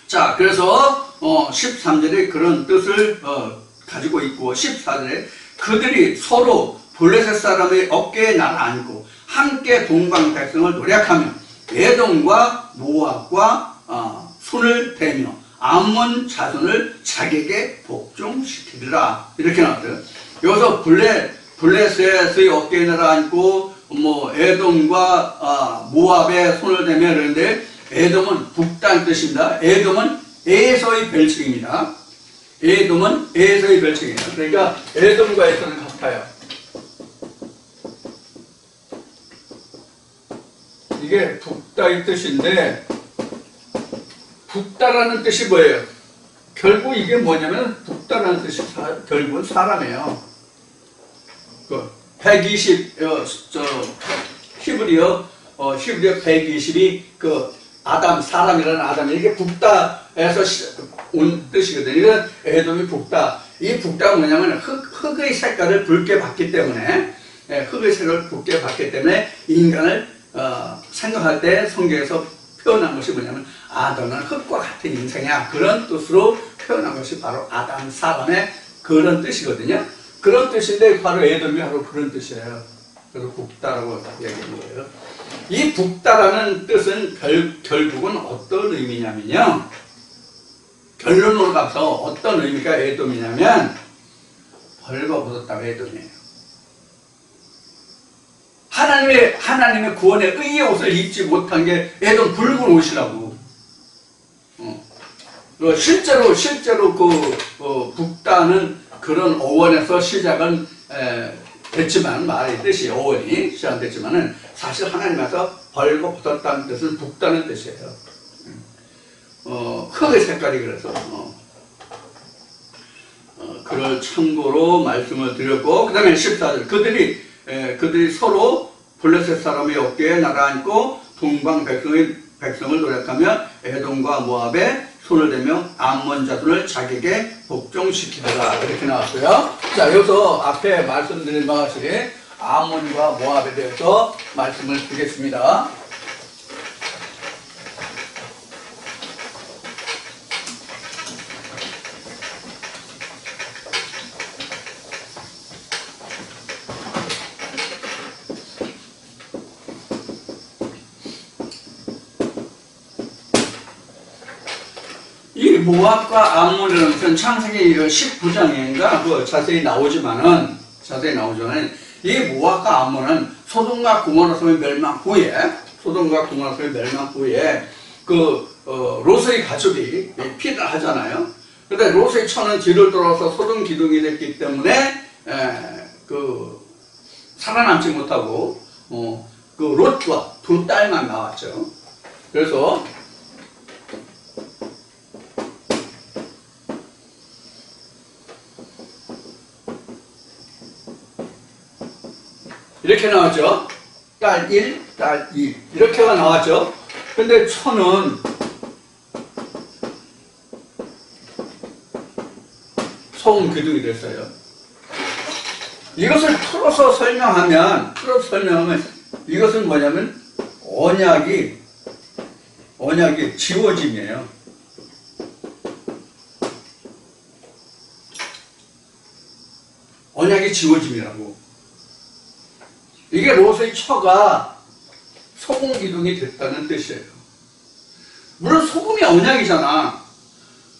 자, 그래서 13절에 그런 뜻을 가지고 있고 14절에 그들이 서로 블레셋 사람의 어깨에 날아앉고 함께 동방 백성을 노력하며 에돔과 모압과 손을 대며 암몬 자손을 자기에게 복종시키리라. 이렇게 나왔어요. 여기서 블레셋의 어깨에 날아앉고 에돔과 모압의 손을 대며 그러는데 에돔은 북단 뜻입니다. 에돔은 에서의 별칭입니다. 에돔은 에서의 별칭이에요. 그러니까 에돔과 에서는 같아요. 이게 북다의 뜻인데 북다라는 뜻이 뭐예요? 결국 이게 뭐냐면 북다라는 뜻이 결국은 사람이에요. 120 히브리어 120이 사람이라는 아담이 이게 북다에서 온 뜻이거든요. 이건 에돔이 북다. 이 북다가 뭐냐면 흙의 색깔을 붉게 봤기 때문에 흙의 색깔을 붉게 봤기 때문에 인간을 생각할 때 성경에서 표현한 것이 뭐냐면 너는 흙과 같은 인생이야. 그런 뜻으로 표현한 것이 바로 아담 사람의 그런 뜻이거든요. 그런 뜻인데 바로 에돔이 바로 그런 뜻이에요. 그래서 북다라고 얘기하는 거예요. 이 북다라는 뜻은 결국은 어떤 의미냐면요. 결론으로 가서 어떤 의미가 에돔이냐면 벌거벗었다가 에돔이에요. 하나님의 구원의 의의 옷을 입지 못한 게 에돔 붉은 옷이라고. 실제로 북다는 그런 어원에서 시작은 됐지만 말의 뜻이 어원이 시작됐지만은 사실 하나님께서 벌거벗었다는 뜻은 북다는 뜻이에요. 흙의 색깔이 그래서 그걸 참고로 말씀을 드렸고 그 다음에 14절 그들이 서로 블레셋 사람의 어깨에 날아앉고 동방 백성을 노력하며 에돔과 모압에 손을 대며 암몬 자손을 자기에게 복종시키더라. 이렇게 나왔어요. 자, 여기서 앞에 말씀드린 바같이 암몬과 모압에 대해서 말씀을 드리겠습니다. 이 모압과 암몬이라는 것은 창세기 19장인가 자세히 나오지만은 이 모압과 암몬은 소돔과 고모라 섬의 멸망 후에 롯의 가족이 피해를 하잖아요. 그런데 롯의 처는 뒤를 돌아서 소돔 기둥이 됐기 때문에 살아남지 못하고 롯과 두 딸만 나왔죠. 그래서 이렇게 나왔죠. 딸 1, 딸 2 이렇게가 나왔죠. 근데 처는 소음 기둥이 됐어요. 이것을 풀어서 설명하면 이것은 뭐냐면 언약이 지워짐이에요. 언약이 지워짐이라고. 이게 롯의 처가 소금 기둥이 됐다는 뜻이에요. 물론 소금이 언약이잖아.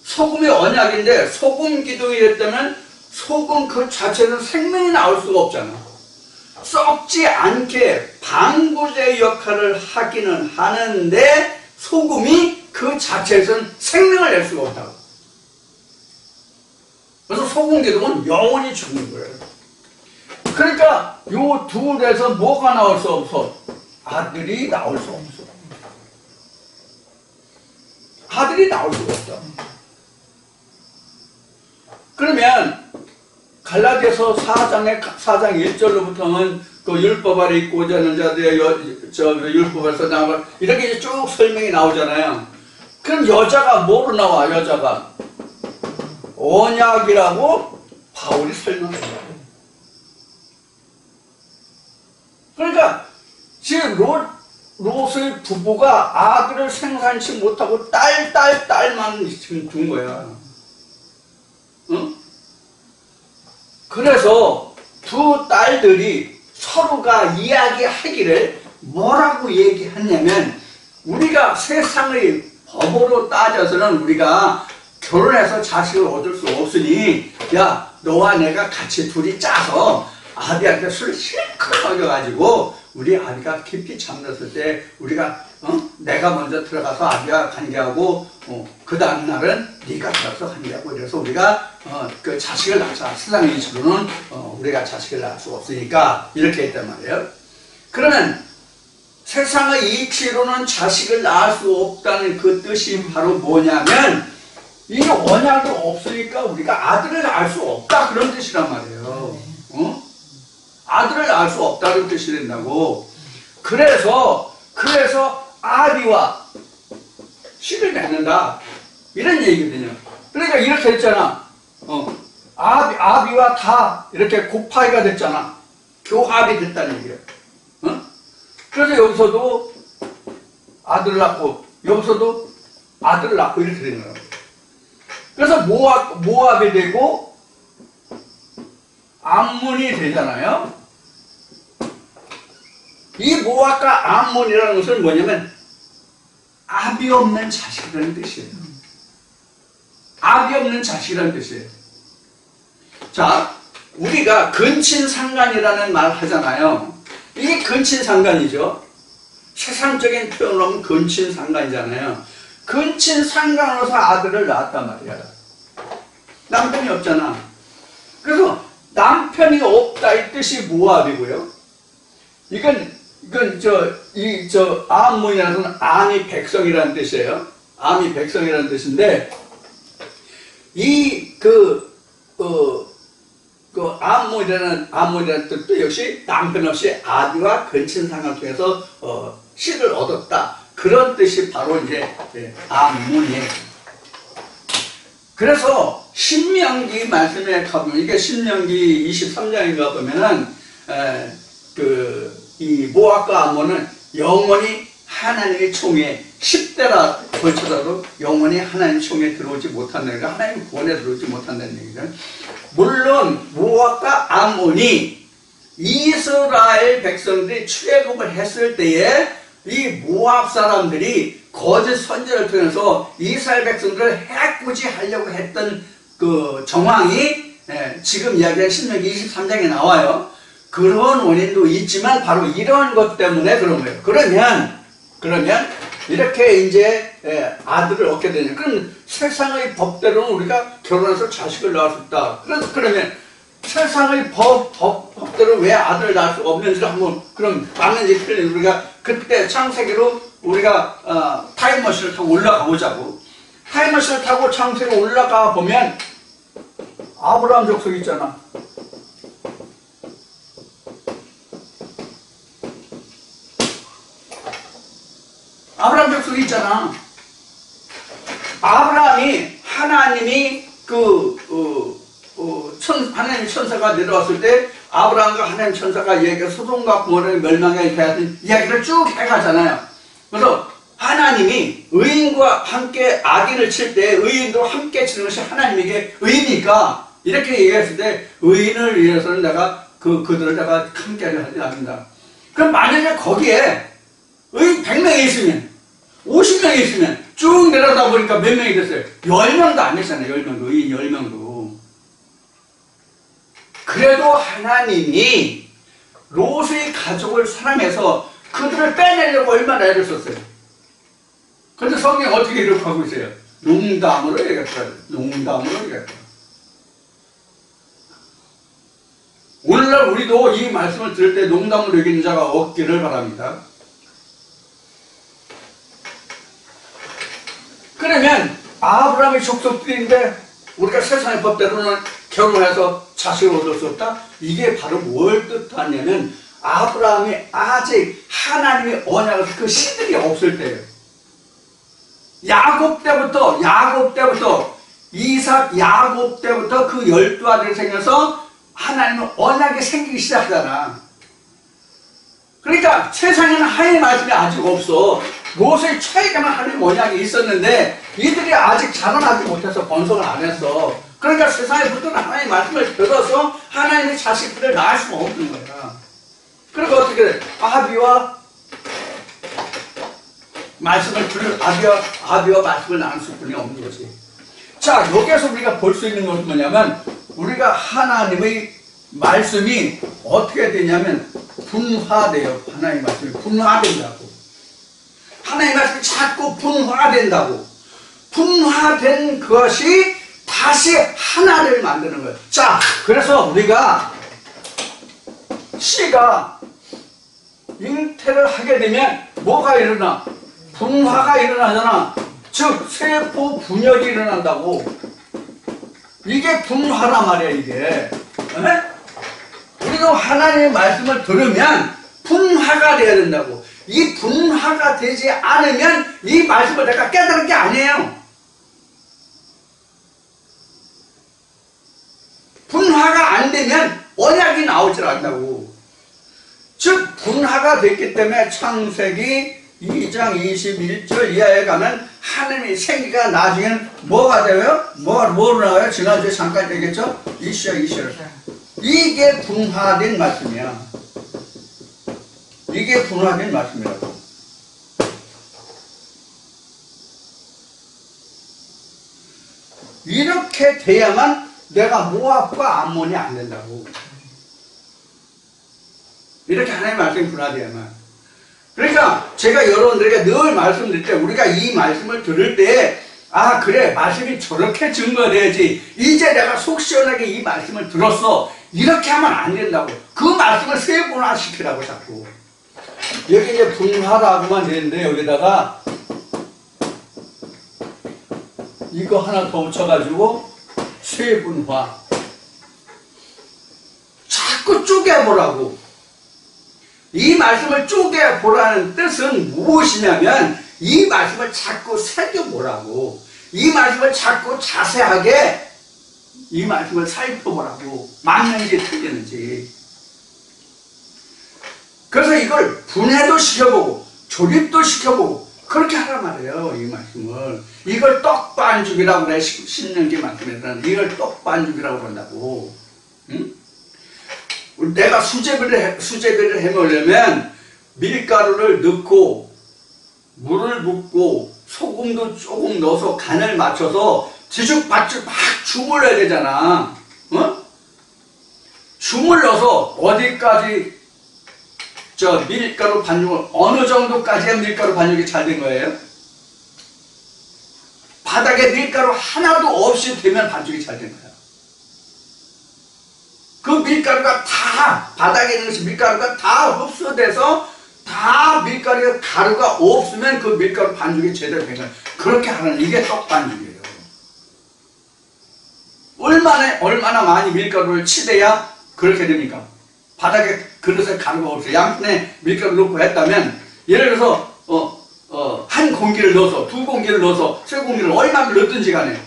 소금이 언약인데 소금 기둥이 됐다면 소금 그 자체는 생명이 나올 수가 없잖아. 썩지 않게 방부제 역할을 하기는 하는데 소금이 그 자체에서는 생명을 낼 수가 없다고. 그래서 소금 기둥은 영원히 죽는 거예요. 그러니까 요 둘에서 뭐가 나올 수 없어? 아들이 나올 수 없어. 아들이 나올 수가 없다. 그러면 갈라디아서 4장 1절로부터는 그 율법 아래 있고자 하는 자들의 율법에서 나와 이렇게 이제 쭉 설명이 나오잖아요. 그럼 여자가 뭐로 나와? 여자가 언약이라고 바울이 설명합니다. 그러니까 지금 롯의 부부가 아들을 생산치 못하고 딸만 지금 둔 거야. 응? 그래서 두 딸들이 서로가 이야기하기를 뭐라고 얘기했냐면, 우리가 세상의 법으로 따져서는 우리가 결혼해서 자식을 얻을 수 없으니 야, 너와 내가 같이 둘이 짜서 아비한테 술 실컷 먹여가지고 우리 아비가 깊이 잠들었을 때 우리가 내가 먼저 들어가서 아비와 관계하고 그 다음 날은 네가 들어가서 관계하고 이래서 우리가 그 자식을 낳자. 세상의 이치로는 우리가 자식을 낳을 수 없으니까 이렇게 했단 말이에요. 그러면 세상의 이치로는 자식을 낳을 수 없다는 그 뜻이 바로 뭐냐면, 이 언약이 없으니까 우리가 아들을 낳을 수 없다 그런 뜻이란 말이에요. 아들을 낳을 수 없다는 뜻이 된다고. 그래서 아비와 씨를 맺는다 이런 얘기거든요. 그러니까 이렇게 했잖아. 아비와 다 이렇게 곱하기가 됐잖아. 교합이 됐다는 얘기예요. 그래서 여기서도 아들을 낳고 여기서도 아들을 낳고 이렇게 되는 거예요. 그래서 모압이 되고 암몬이 되잖아요. 이 모압과 암몬이라는 것은 뭐냐면 아비 없는 자식이라는 뜻이에요. 아비 없는 자식이라는 뜻이에요. 자, 우리가 근친상간이라는 말 하잖아요. 이게 근친상간이죠. 세상적인 표현으로 하면 근친상간이잖아요. 근친상간으로서 아들을 낳았단 말이야. 남편이 없잖아. 그래서 남편이 없다 이 뜻이 모압이고요. 이건 암몬이라는 것은 암이 백성이라는 뜻이에요. 암이 백성이라는 뜻인데, 암몬이라는 뜻도 역시 남편 없이 아비와 근친상간을 통해서 씨를 얻었다. 그런 뜻이 바로 이제 암몬이에요. 그래서 신명기 말씀에 가보면, 이게 신명기 23장인가 보면은 이 모압과 암몬은 영원히 하나님의 총에 10대라 걸쳐서도 영원히 하나님의 총에 들어오지 못한다는 얘기가, 하나님의 구원에 들어오지 못한다는 얘기가. 물론 모압과 암몬이 이스라엘 백성들이 출애굽을 했을 때에 이 모압 사람들이 거짓 선지를 통해서 이스라엘 백성들을 해꾸지하려고 했던 그 정황이 지금 이야기한 신명기 23장에 나와요. 그런 원인도 있지만 바로 이런 것 때문에 그런 거예요. 그러면 이렇게 이제 아들을 얻게 되냐. 그럼 세상의 법대로는 우리가 결혼해서 자식을 낳을 수 없다. 그러면 세상의 법대로 왜 아들을 낳을 수 없는지를 한번 그럼 맞는지 틀린지 우리가 그때 창세기로 우리가 타임머신을 타고 올라가 보자고. 타임머신을 타고 창세기로 올라가 보면 아브라함 족속 있잖아. 아브라함 족속이 있잖아. 아브라함이 하나님이 하나님 천사가 내려왔을 때 아브라함과 하나님 천사가 이야기가 소돔과 고모라의 멸망에 대한 이야기를 쭉 해가잖아요. 그래서 하나님이 의인과 함께 악인을 칠 때 의인도 함께 치는 것이 하나님에게 의니까 이렇게 얘기했을 때 의인을 위해서는 내가 그들을 내가 함께하려 하지 않는다. 그럼 만약에 거기에 의인 100명이 있으면 50명이 있으면 쭉 내려다 보니까 몇 명이 됐어요? 10명도 안 됐잖아요. 10명도. 의인 10명도. 그래도 하나님이 롯의 가족을 사랑해서 그들을 빼내려고 얼마나 애를 썼어요. 근데 성경 어떻게 기록하고 있어요? 농담으로 얘기했다. 농담으로 얘기했다. 오늘날 우리도 이 말씀을 들을 때 농담으로 여기는 자가 없기를 바랍니다. 그러면 아브라함의 족속들인데 우리가 세상의 법대로는 결혼해서 자식을 얻을 수 없다? 이게 바로 뭘 뜻하냐면 아브라함이 아직 하나님의 언약을 그 시들이 없을 때예요. 야곱 때부터 이삭 야곱 때부터 그 12아들이 생겨서 하나님의 언약이 생기기 시작하잖아. 그러니까 세상에는 하나님의 말씀이 아직 없어. 롯의 최에게만 하나님의 언약이 있었는데 이들이 아직 자라나지 못해서 번성을 안 했어. 그러니까 세상에 붙은 하나님의 말씀을 들어서 하나님의 자식들을 낳을 수가 없는 거야. 그러니까 어떻게 돼? 아비와 말씀을 나눌 수뿐이 없는 거지. 자, 여기에서 우리가 볼 수 있는 것은 뭐냐면 우리가 하나님의 말씀이 어떻게 되냐면 분화돼요. 하나님의 말씀이 분화된다고. 하나님의 말씀이 자꾸 분화된다고. 분화된 것이 다시 하나를 만드는 거예요. 자, 그래서 우리가 씨가 잉태를 하게 되면 뭐가 일어나? 분화가 일어나잖아. 즉 세포 분열이 일어난다고. 이게 분화란 말이야. 이게 우리가 하나님의 말씀을 들으면 분화가 돼야 된다고. 이 분화가 되지 않으면 이 말씀을 내가 깨달은 게 아니에요. 분화가 안 되면 언약이 나오질 않는다고. 즉 분화가 됐기 때문에 창세기 2장 21절 이하에 가면 하나님의 생기가 나중에는 뭐가 돼요? 뭐로 나와요? 지난주에 잠깐 얘기했죠? 이시야. 이게 분화된 말씀이야. 이게 분화된 말씀이라고. 이렇게 돼야만 내가 모압과 암몬이 안 된다고. 이렇게 하나님의 말씀이 분화돼야만. 그러니까 제가 여러분들에게 늘 말씀드릴 때 우리가 이 말씀을 들을 때 아 그래 말씀이 저렇게 증거돼야지. 이제 내가 속 시원하게 이 말씀을 들었어. 이렇게 하면 안 된다고. 그 말씀을 세분화시키라고 자꾸. 여기 이제 분화라고만 되는데 여기다가 이거 하나 더 붙여가지고 세분화. 자꾸 쪼개보라고. 이 말씀을 쪼개보라는 뜻은 무엇이냐면 이 말씀을 자꾸 새겨보라고. 이 말씀을 자꾸 자세하게 이 말씀을 살펴보라고. 맞는지 틀리는지. 그래서 이걸 분해도 시켜보고 조립도 시켜보고 그렇게 하란 말이에요. 이 말씀을. 이걸 떡반죽이라고 그래. 신명기 말씀에서는 이걸 떡반죽이라고 그런다고. 응? 내가 수제비를 해먹으려면 밀가루를 넣고 물을 붓고 소금도 조금 넣어서 간을 맞춰서 뒤죽박죽 막 주물러야 되잖아. 어? 주물러서 어디까지 저 밀가루 반죽을 어느 정도까지야 밀가루 반죽이 잘 된 거예요? 바닥에 밀가루 하나도 없이 되면 반죽이 잘 된 거야. 그 밀가루가 다 바닥에 있는 것이 밀가루가 다 흡수돼서 다 밀가루가 가루가 없으면 그 밀가루 반죽이 제대로 된 거야. 그렇게 하는 이게 떡반죽이에요. 얼마나 많이 밀가루를 치대야 그렇게 됩니까? 바닥에 그릇에 가루가 없어요. 양푼에 밀가루 넣고 했다면 예를 들어서 한 공기를 넣어서 두 공기를 넣어서 세 공기를 얼마나 넣든지 간에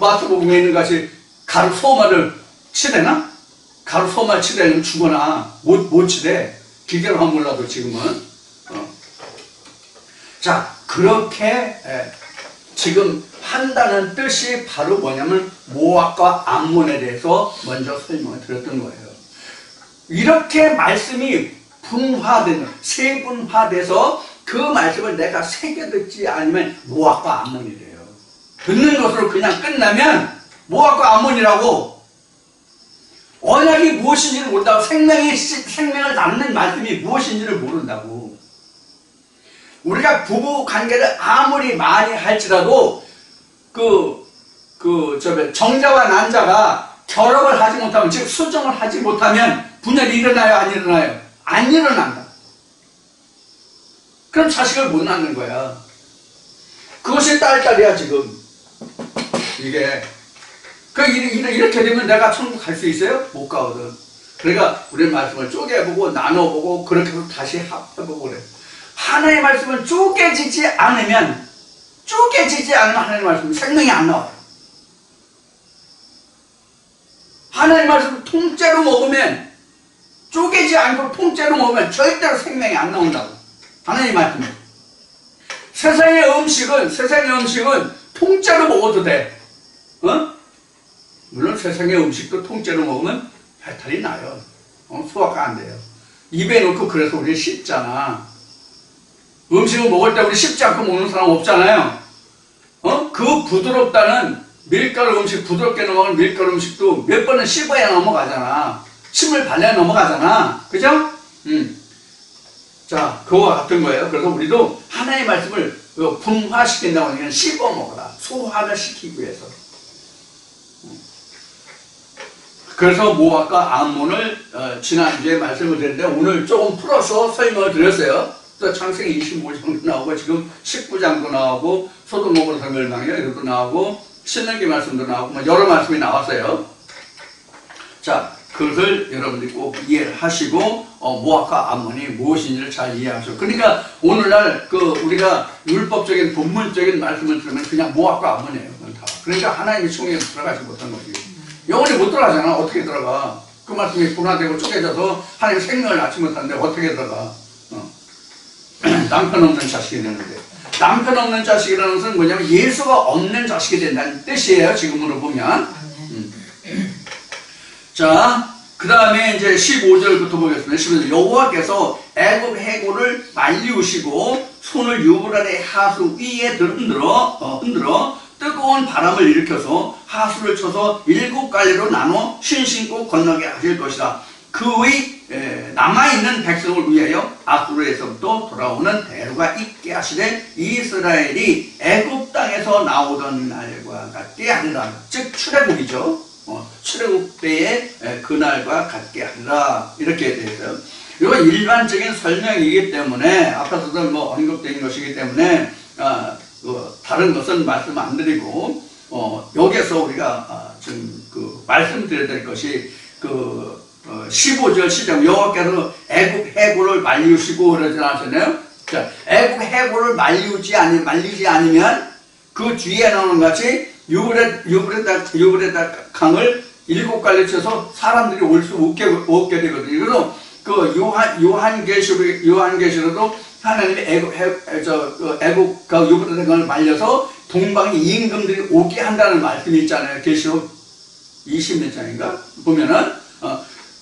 마트복에 있는 것이 가루 소마를 치대나? 가루 소마 치대면 죽거나 못 치대. 기계로 하면 몰라도 지금은. 자, 그렇게 지금 한다는 뜻이 바로 뭐냐면 모압과 암몬에 대해서 먼저 설명을 드렸던 거예요. 이렇게 말씀이 분화되는, 세분화돼서 그 말씀을 내가 새겨 듣지 않으면 모압과 암몬이래요. 듣는 것으로 그냥 끝나면 모압과 암몬이라고. 언약이 무엇인지를 모른다고. 생명을 낳는 말씀이 무엇인지를 모른다고. 우리가 부부 관계를 아무리 많이 할지라도 정자와 난자가 결합을 하지 못하면, 즉 수정을 하지 못하면 분열이 일어나요, 안 일어나요? 안 일어난다. 그럼 자식을 못 낳는 거야. 그것이 딸딸이야 지금. 이게 이렇게 되면 내가 천국 갈 수 있어요? 못 가거든. 그러니까 우리 말씀을 쪼개보고 나눠보고 그렇게 해서 다시 합해보고 그래. 하나님의 말씀은 쪼개지지 않으면 하나님의 말씀은 생명이 안 나와요. 하나님의 말씀을 통째로 먹으면, 쪼개지 않고 통째로 먹으면 절대로 생명이 안 나온다고. 하나님의 말씀은. 세상의 음식은 통째로 먹어도 돼. 물론 세상의 음식도 통째로 먹으면 배탈이 나요. 소화가 안 돼요. 입에 넣고 그래서 우리 씹잖아. 음식을 먹을 때 우리 씹지 않고 먹는 사람 없잖아요. 그 부드럽다는 밀가루 음식, 부드럽게 넘어가는 밀가루 음식도 몇 번은 씹어야 넘어가잖아. 침을 발라야 넘어가잖아. 그죠? 자, 그거와 같은 거예요. 그래서 우리도 하나님의 말씀을 분화시킨다고 하면 씹어 먹어라. 소화를 시키기 위해서. 그래서 모압과 암몬을 지난주에 말씀을 드렸는데 오늘 조금 풀어서 설명을 드렸어요. 또 창세기 25장도 나오고 지금 19장도 나오고 소돔 고모라 멸망이요 이것도 나오고 신명기 말씀도 나오고 여러 말씀이 나왔어요. 자, 그것을 여러분들이 꼭 이해를 하시고 모압과 암몬이 무엇인지를 잘 이해하시고, 그러니까 오늘날 우리가 율법적인 본문적인 말씀을 들으면 그냥 모압과 암몬이에요. 다. 그러니까 하나님의 총회에 들어가지 못한 거지. 영원히 못 들어가잖아. 어떻게 들어가? 그 말씀이 분화되고 쪼개져서 하나님 생명을 낳지 못하는데 어떻게 들어가? 남편 없는 자식이 되는데, 남편 없는 자식이라는 것은 뭐냐면 예수가 없는 자식이 된다는 뜻이에요. 지금으로 보면. 자, 그 다음에 이제 15절부터 보겠습니다. 15절. 여호와께서 애굽 해골을 말리우시고 손을 유브라데 하수 위에 흔들어 뜨거운 바람을 일으켜서 하수를 쳐서 7갈래로 나눠 신신고 건너게 하실 것이다. 그의 남아있는 백성을 위하여 아수르에서부터 돌아오는 대로가 있게 하시되 이스라엘이 애굽 땅에서 나오던 날과 같게 하리라. 즉 출애굽이죠. 출애굽 때의 그날과 같게 하리라. 이렇게 되어 있어요. 이건 일반적인 설명이기 때문에 앞에서도 언급된 것이기 때문에 다른 것은 말씀 안 드리고 여기에서 우리가 지금 말씀드려야 될 것이 15절 시작. 여호와께서 애굽 해골을 말리우시고 그러지 않았잖아요. 자, 애굽 해골을 말리지 않으면 그 뒤에 나오는 같이 유브레다 강을 7갈래 쳐서 사람들이 올 수 없게 되거든요. 그래서 그 요한계시록도 하나님이 애국 그 유브라데강을 말려서 동방의 임금들이 오게 한다는 말씀이 있잖아요. 계시록 20몇 장인가 보면은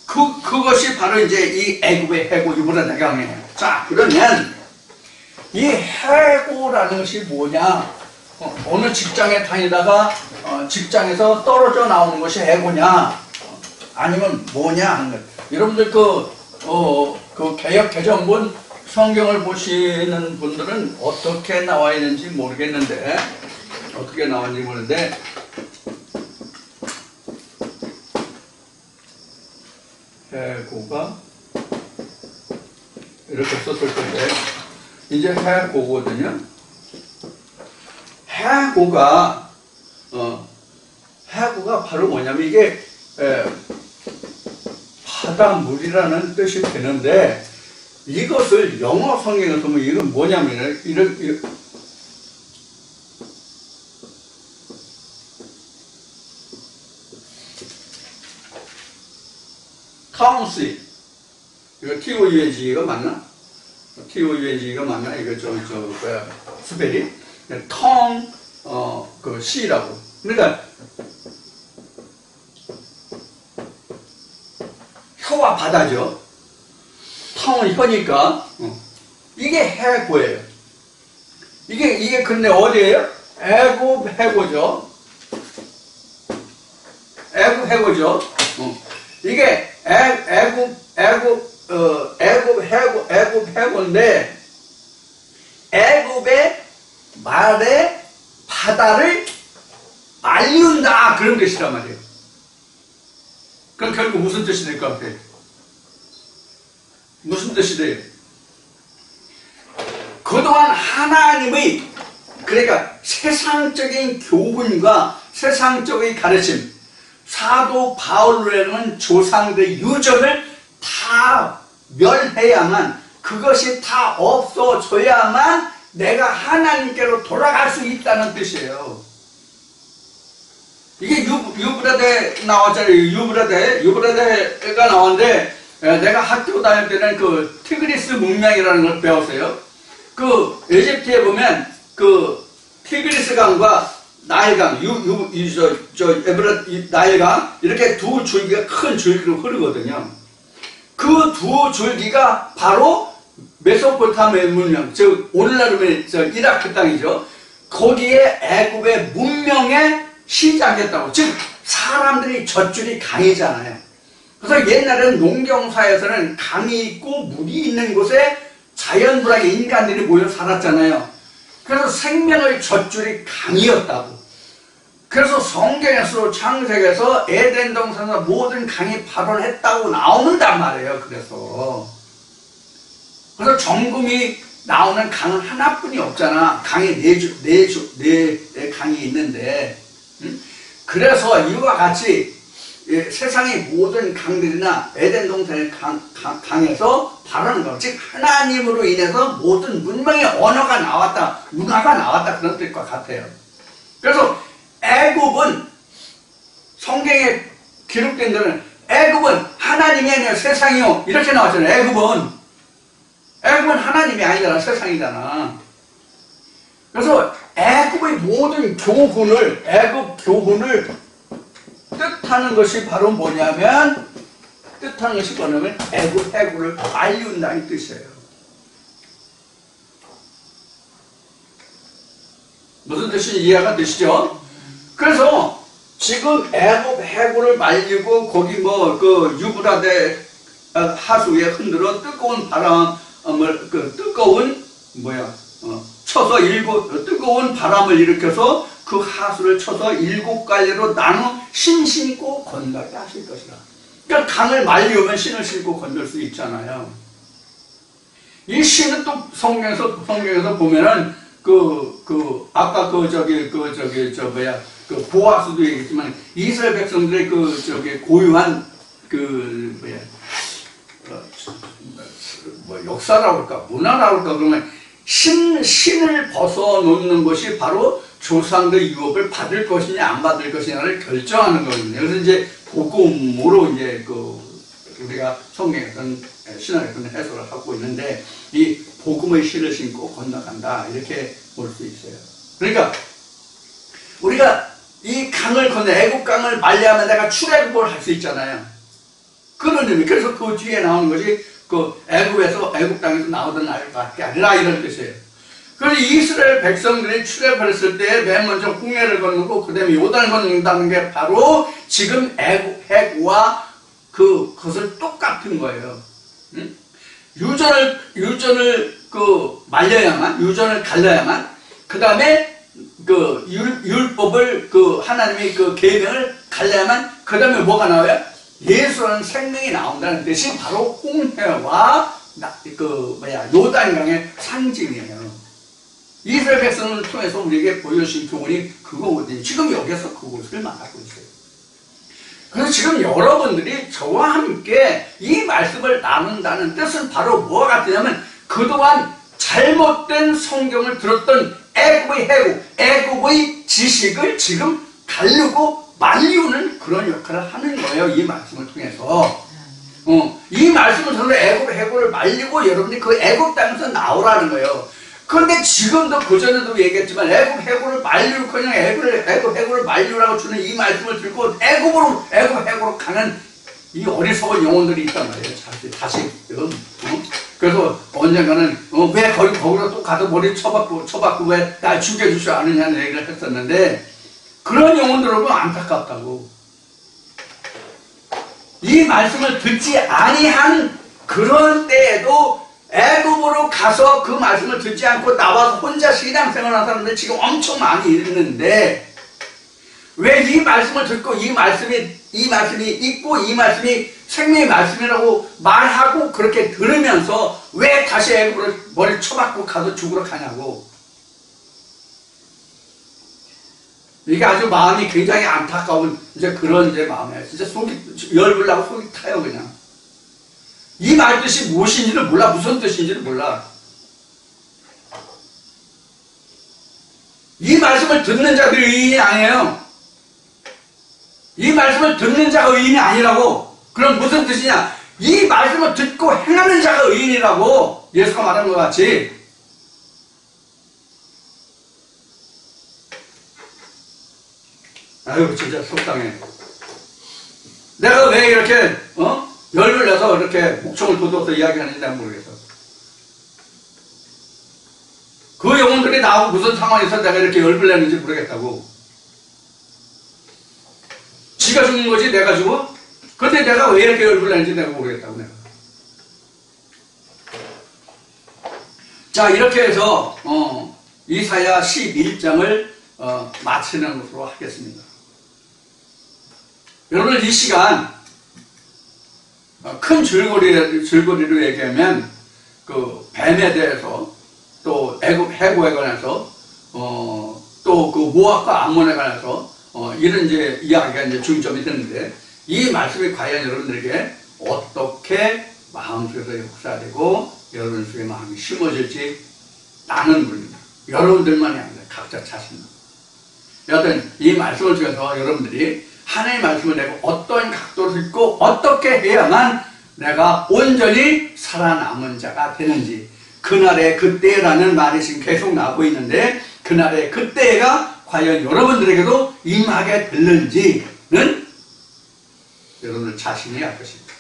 그것이 바로 이제 이 애굽의 해고 유브라데강이에요. 자, 그러면 이 해고라는 것이 뭐냐? 어느 직장에 다니다가 직장에서 떨어져 나오는 것이 해고냐? 아니면 뭐냐 하는 거예요. 여러분들 그 개역 개정본 성경을 보시는 분들은 어떻게 나와 있는지 모르겠는데, 해고가 이렇게 썼을 텐데, 이제 해고거든요. 해고가 바로 뭐냐면 이게 바닷물이라는 뜻이 되는데, 이것을 영어 성경에서 보면 이건 뭐냐면 이런 council, 이거 TOUNG가 맞나? TOUNG가 맞나? 이거 뭐야 스펠이 그 C라고. 그러니까 혀와 바다죠. 텅은 혀니까 이게 해고예요. 이게 근데 어디예요? 애굽 해고죠. 애굽 해고죠. 이게 애굽 해고인데, 애굽의 말에 바다를 알리운다 그런 뜻이란 말이에요. 그럼 결국 무슨 뜻이 될 것 같아요? 무슨 뜻이 돼요? 그동안 하나님의, 그러니까 세상적인 교훈과 세상적인 가르침, 사도 바울로는 조상들의 유전을 다 멸해야만, 그것이 다 없어져야만 내가 하나님께로 돌아갈 수 있다는 뜻이에요. 이게 유브라데 나왔잖아요. 유브라데가 나왔는데, 내가 학교 다닐 때는 그 티그리스 문명이라는 걸 배웠어요. 그 에집트에 보면 그 티그리스 강과 나일강, 나일강 이렇게 두 줄기가 큰 줄기로 흐르거든요. 그 두 줄기가 바로 메소포타미아 문명, 즉 오늘날의 이라크 땅이죠. 거기에 애굽의 문명에 시작했다고. 즉 사람들이 젖줄이 강이잖아요. 그래서 옛날에는 농경사에서는 강이 있고 물이 있는 곳에 자연불하게 인간들이 모여 살았잖아요. 그래서 생명의 젖줄이 강이었다고. 그래서 성경에서 창세기에서 에덴 동산에서 모든 강이 발원했다고 나오는단 말이에요. 그래서 정금이 나오는 강은 하나뿐이 없잖아. 강이 네 강이 있는데, 그래서 이와 같이 세상의 모든 강들이나 에덴 동산의 강에서 발원한 것, 즉 하나님으로 인해서 모든 문명의 언어가 나왔다, 문화가 나왔다, 그런 뜻과 같아요. 그래서 애굽은 성경에 기록된 데는 애굽은 하나님이 아니라 세상이요 이렇게 나왔잖아요. 애굽은 하나님이 아니잖아, 세상이잖아. 그래서 애굽의 모든 교훈을, 애굽 교훈을 뜻하는 것이 바로 뭐냐면, 애굽 해고를 알리운다는 뜻이에요. 무슨 뜻인지 이해가 되시죠? 그래서 지금 애굽 해고를 말리고 거기 그 유브라데 하수에 흔들어 뜨거운 바람을, 뜨거운 바람을 일으켜서 그 하수를 쳐서 7갈래로 나눠 신 신고 건너게 하실 것이라. 그러니까 강을 말리우면 신을 신고 건널 수 있잖아요. 이 신은 또 성경에서 보면은 아까 보아스도 얘기했지만 이스라엘 백성들의 고유한 역사라고 할까, 문화라고 할까, 그러면 신을 벗어놓는 것이 바로 조상들 유업을 받을 것이냐 안 받을 것이냐를 결정하는 거거든요. 그래서 이제 복음으로 이제 우리가 성경에서는 신학에서는 해석을 하고 있는데 이 복음의 실을 신고 건너간다 이렇게 볼 수 있어요. 그러니까 우리가 이 강을 건너 애굽 강을 말려하면 내가 출애굽을 할 수 있잖아요. 그런 의미. 그래서 그 뒤에 나오는 것이 그 애굽 땅에서 나오던 날밖에 아니라 이런 뜻이에요. 그래서 이스라엘 백성들이 출애굽했을 때 맨 먼저 홍해를 건너고 그 다음에 요단을 건넌다는 게 바로 지금 애굽 해구와 그것을 똑같은 거예요. 응? 유전을 말려야만, 유전을 갈라야만, 그 다음에 그 율법을 하나님의 그 계명을 갈라야만, 그 다음에 뭐가 나와요? 예수라는 생명이 나온다는 뜻이 바로 홍해와 요단강의 상징이에요. 이스라엘 백성을 통해서 우리에게 보여주신 교훈이 그거거든요. 지금 여기서 그것을 말하고 있어요. 그래서 지금 여러분들이 저와 함께 이 말씀을 나눈다는 뜻은 바로 뭐가 같으냐면 그동안 잘못된 성경을 들었던 애굽의 해구, 애굽의 지식을 지금 가르고 말리우는 그런 역할을 하는 거예요. 이 말씀을 통해서. 이 말씀을 통해서 애굽 해구를 말리고 여러분들이 그 애굽 땅에서 나오라는 거예요. 그런데 지금도 그전에도 얘기했지만 애굽 해구를 말리고 그냥 애굽 해구를 말리라고 주는 이 말씀을 들고 애굽 해구로 가는 이 어리석은 영혼들이 있단 말이에요. 다시 그래서 언젠가는 왜 거기로 또 가서 머리 쳐박고 왜 날 죽여주지 않느냐는 얘기를 했었는데 그런 영혼들은 안타깝다고. 이 말씀을 듣지 아니한 그런 때에도 애굽으로 가서 그 말씀을 듣지 않고 나와서 혼자 신앙생활하는 사람들 지금 엄청 많이 있는데 왜 이 말씀을 듣고 이 말씀이 있고 이 말씀이 생명의 말씀이라고 말하고 그렇게 들으면서 왜 다시 애굽으로 머리 쳐박고 가서 죽으러 가냐고. 이게 아주 마음이 굉장히 안타까운 이제 그런 이제 마음이에요. 진짜 속이 열불나고 속이 타요 그냥. 이 말 뜻이 무엇인지를 몰라. 무슨 뜻인지를 몰라. 이 말씀을 듣는 자들이 의인이 아니에요. 이 말씀을 듣는 자가 의인이 아니라고. 그럼 무슨 뜻이냐? 이 말씀을 듣고 행하는 자가 의인이라고. 예수가 말한 것 같이. 아유 진짜 속상해. 내가 왜 이렇게 열을 내서 이렇게 목청을 돋워서 이야기하는지 내가 모르겠어. 그 영혼들이 나하고 무슨 상황에서 내가 이렇게 열을 내는지 모르겠다고. 지가 죽는 거지 내가 죽어? 근데 내가 왜 이렇게 열을 내는지 내가 모르겠다고 내가. 자 이렇게 해서 이사야 11장을 마치는 것으로 하겠습니다. 여러분 이 시간 큰 줄거리로 얘기하면 그 뱀에 대해서 또 애굽 해구에 관해서 또 그 모압과 암몬에 관해서 이런 이제 이야기가 이제 중점이 되는데 이 말씀이 과연 여러분들에게 어떻게 마음속에서 역사되고 여러분 속에 마음이 심어질지 나는 모릅니다. 여러분들만이 아니라 각자 자신만. 여하튼 이 말씀을 통해서 여러분들이 하나님의 말씀을 내가 어떤 각도로 듣고 어떻게 해야만 내가 온전히 살아남은 자가 되는지 그날의 그때라는 말이 지금 계속 나오고 있는데 그날의 그때가 과연 여러분들에게도 임하게 될는지는 여러분들 자신이 알 것입니다.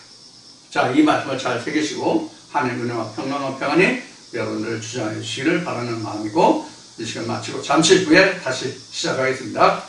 자, 이 말씀을 잘 새기시고 하나님의 은혜와 평강과 평안이 여러분들을 주장해 주시기를 바라는 마음이고 이 시간 마치고 잠시 후에 다시 시작하겠습니다.